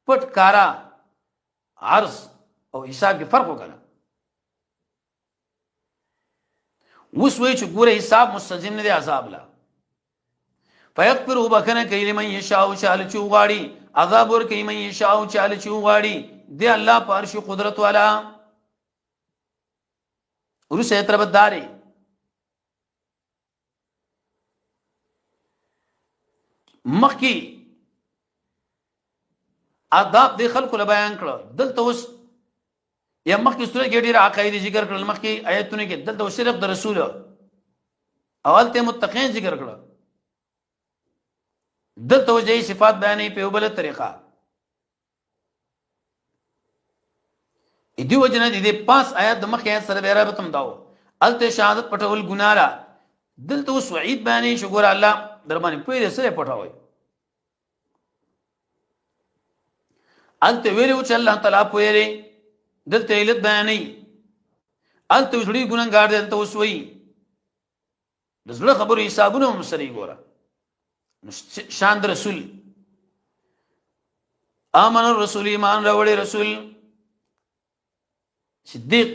پټ کارا عرض او حساب کې فرق وکړه وس وی چې ګوره حساب مستلزم نه دی عذاب لا فیغفر وبکنه کوي من یشاء چاله چوغاړي عذاب ور کوي من یشاء چاله چوغاړي دی الله پارش قدرت والا ورسه تر بداري مخکی آداب د خلکو له بیان کړه دلته اوس یا مخکی سورې کې ډېر عقاید ذکر کړل مخکی آیتونه کې دلته صرف د رسول اول ته متقین ذکر کړه دلته وجهي صفات بیانې په یو بل طریقه دې وجنه دې 5 آیات د مخکې سره به رابطم داو الته شهادت پټول ګناره دلته وعید بیانې شګور الله درمانه په دې سره پټاوي الته ویلو چې الله تعالی پوهره دلته علت بیانې الته وړي ګناګار دلته وسوي د زړه خبرو حسابونه هم سره ګوره شان رسول آمن الرسول ایمان راوړي رسول صدیق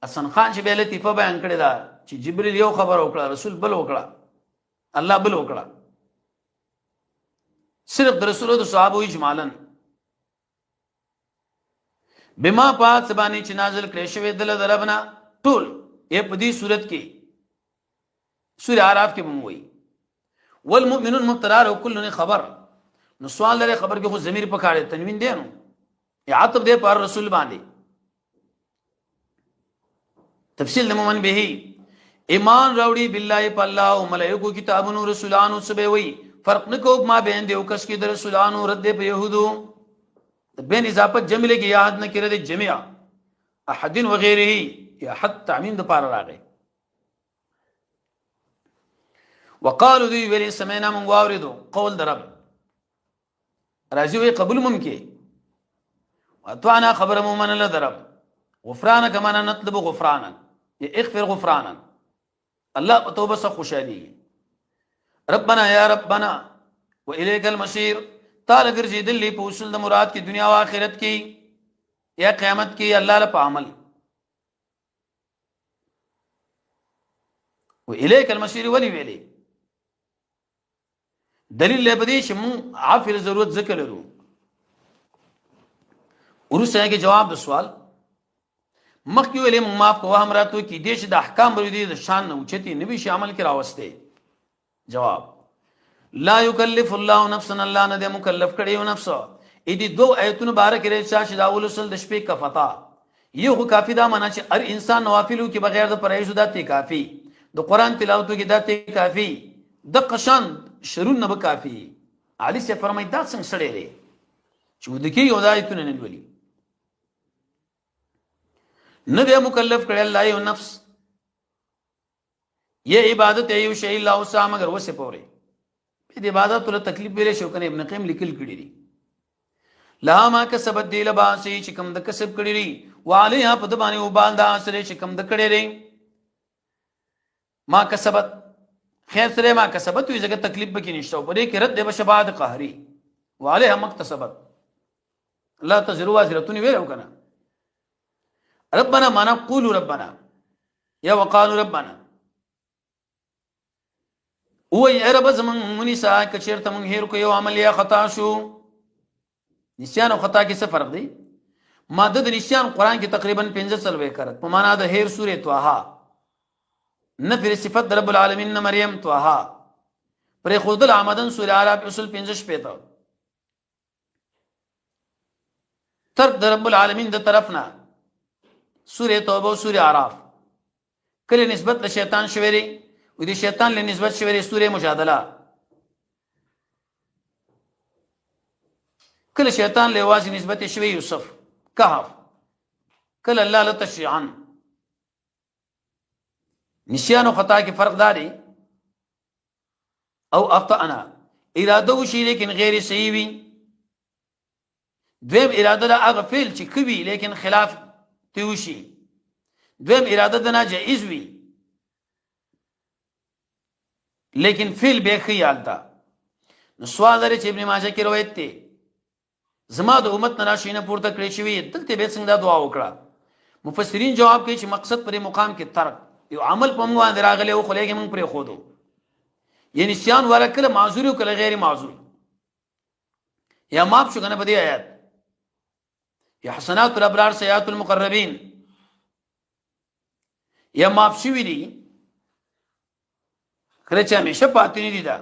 حسن خان چې به لطیفه بیان کړی دا چې جبرئیل یو خبر وکړه رسول بل وکړه الله بل وکړه صرف د رسول او د صحابه اجمالاً بما پات سبانی چې نازل کړي شوی دل دربنا ټول یې په دې صورت کې سورہ اعراف کې مونږ وایي والمؤمنون مبتدا او کل نه خبر نو سوال لري خبر کې خو ضمیر پکاړي تنوین دی نو یا عطف دی پر رسول باندې تفصیل د مومن به ایمان راوړي بالله په الله او ملائکه کتابونو رسولانو سبه وي فرق نکوب ما بین دی او کس کې د رسولانو رد په يهودو بین اضافت جمع لګي یاد نه کړی د جميع احد وغيره یا حد تعمیم د پار راغی وقالو دی ویلی سمینا من واوردو قول درب راجوی قبول ممکی واتوانا خبر مومن لدرب غفرانا کمانا نطلب غفرانا یا اغفر غفرانا اللہ توبہ سا خوشادی ربنا یا ربنا و الیک المصیر تال اگر جیدن لی پوصل دا مراد کی دنیا و آخرت کی یا قیامت کی اللہ لپا عمل و الیک المصیر ولی ویلی دلیل له بدی چې مون عافیه ضرورت ذکر لرو ورسره کې جواب د سوال مخکې ویلې مون معاف کوه هم راتو کې دې چې د احکام ورې د شان نه اوچتي نبی شي عمل کې راوسته جواب لا یکلف الله نفسا الله نه د مکلف کړي او نفس اې دې دوه آیتونه بارک لري چې دا ولسل د شپې کفتا یو کافی دا معنا چې هر انسان نوافلو کې بغیر د پرهیز دته کافی د قران تلاوت کې دته کافی د قشان شرون نه کافی علي سے فرمای دا څنګه سړی دی چې ودکې یو دایتونه نه ولي نه به مکلف کړي الله یو نفس یہ عبادت یو شی الله وسع مگر وسه پوره دې عبادت له تکلیف ویلې شو کنه ابن قیم لیکل کړي دي لا ما کسبت دی لباسي چې کوم د کسب کړي دي وعليها په د باندې وبال دا سره چې کوم د کړي دي ما کسبت خیر سره ما کسبت وي زګه تکلیف به کې نشته په دې کې رد به شباد قهري وعليها مکتسبت لا تزر وازره ویلو کنه ربنا معنا قولوا ربنا یا وقالوا ربنا وای رب زمون منیسا کچیرته مونږ هیر کو یو عمل یا خطا شو نسیان او خطا کې څه فرق دی ماده د نسیان قران کې تقریبا 15 سلوي کرت په معنا د هیر سوره طه نفر صفت رب العالمین مریم طه پر خود العمدن سوره اعراف اصل 15 شپته ترک د رب العالمین د طرفنا سوره توبه سوره اعراف کله نسبت د شیطان شویری و دې شیطان له نسبت شویری سوره مجادله کله شیطان له واځي نسبت شوی یوسف کهف کله الله له تشریعا نسیان او خطا کې فرق داري او اخطانا اراده وشي لیکن غیر صحیح وي دویم اراده لا هغه فعل چې کوي لیکن خلاف توشي دویم اراده د ناجائز وي لیکن فعل به خیال دا نو سوال لري چې ابن ماجه کې روایت دی زما د امت نراشینه پورته کړی شوی دلته به څنګه دعا وکړه مفسرین جواب کوي چې مقصد پر مقام کې ترک یو عمل په موږ باندې راغلی او خو لګي موږ پرې خودو یعنی نسیان ولا کله معذور او کله غیر معذور یا معاف شو کنه په دې آیات یا حسنات الابرار سیئات المقربین یا معاف شوی دي کله چې همیشه پاتې نه دي دا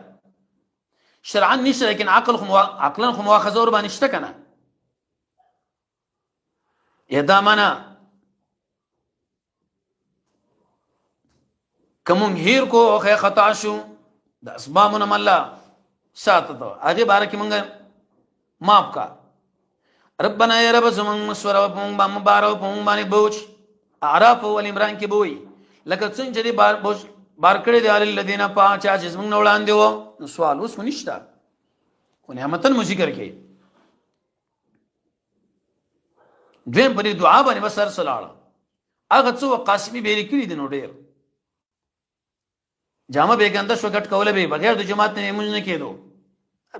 شرعا نشته لیکن عقلا خو مؤاخذه ور باندې شته کنه یدا معنا کوم هیر کو او خطا شو د اسبابونه مله ساتو هغه بار کې مونږ معاف کا ربنا یا رب زمون مسور او مونږ مبارک مونږ باندې بوج اعراف او عمران کې بوي لکه څنګه چې بار بوج بار کړی دی الذين پاچا چې موږ وړاندې وو نو سوال اوس ونشتا خو نعمتن مو ذکر کړي دیم په دعا باندې وسر سلاله هغه څو قاسمی به لیکلي دي نو ډېر جامه به ګنده شو ګټ کوله به بغیر د جماعت نه موږ نه کېدو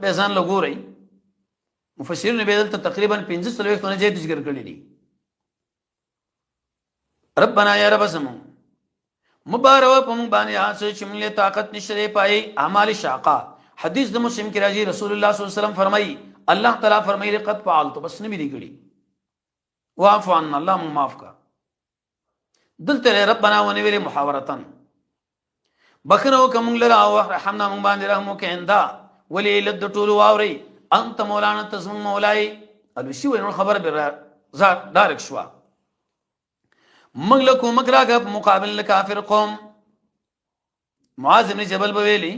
به ځان لګوري مفسرین به دلته تقریبا 15 سلوي څونه ځای ذکر کړی دي ربنا یا رب سمو مبارک په مونږ باندې هڅه چې موږ له طاقت نشته پای اعمال شاقه حدیث د مسلم کې راځي رسول الله صلی الله علیه وسلم فرمایي الله تعالی فرمایي قد فعلت بس نه دی کړی واعف عنا الله مون معاف کا دلته ربنا ونی ویلي محاورتن بخنو کوم لرا او رحمنا مون باندې رحم وکي اندا ولي لد ټول واوري انت مولانا تزم مولای الوشي ونو خبر به ذات دارک شوا منګ له کوم کراګه مقابل کافر قوم معاذ بن جبل بویلی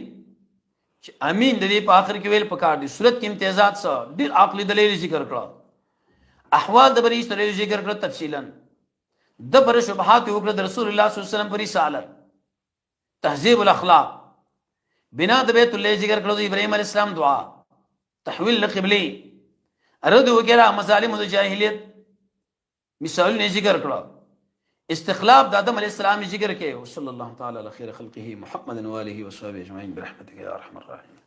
چې امین د دې په اخر کې ویل پکار دي صورت کې امتیازات سره ډیر عقلي دلیل ذکر کړه احوال د بری سره ذکر کړه تفصیلا د بر شبهات او د رسول الله صلی الله علیه وسلم پر رسالت تهذیب الاخلاق بنا د بیت الله ذکر کړه د ابراهيم عليه السلام دعا تحویل القبلي رد وغيرها مظالم د جاهلیت مثال نه ذکر کړه استخلاف د آدم علیہ السلام ذکر کې صلی الله تعالی علی خیر خلقه محمد و آله و صحبه اجمعین برحمتک یا ارحم الراحمین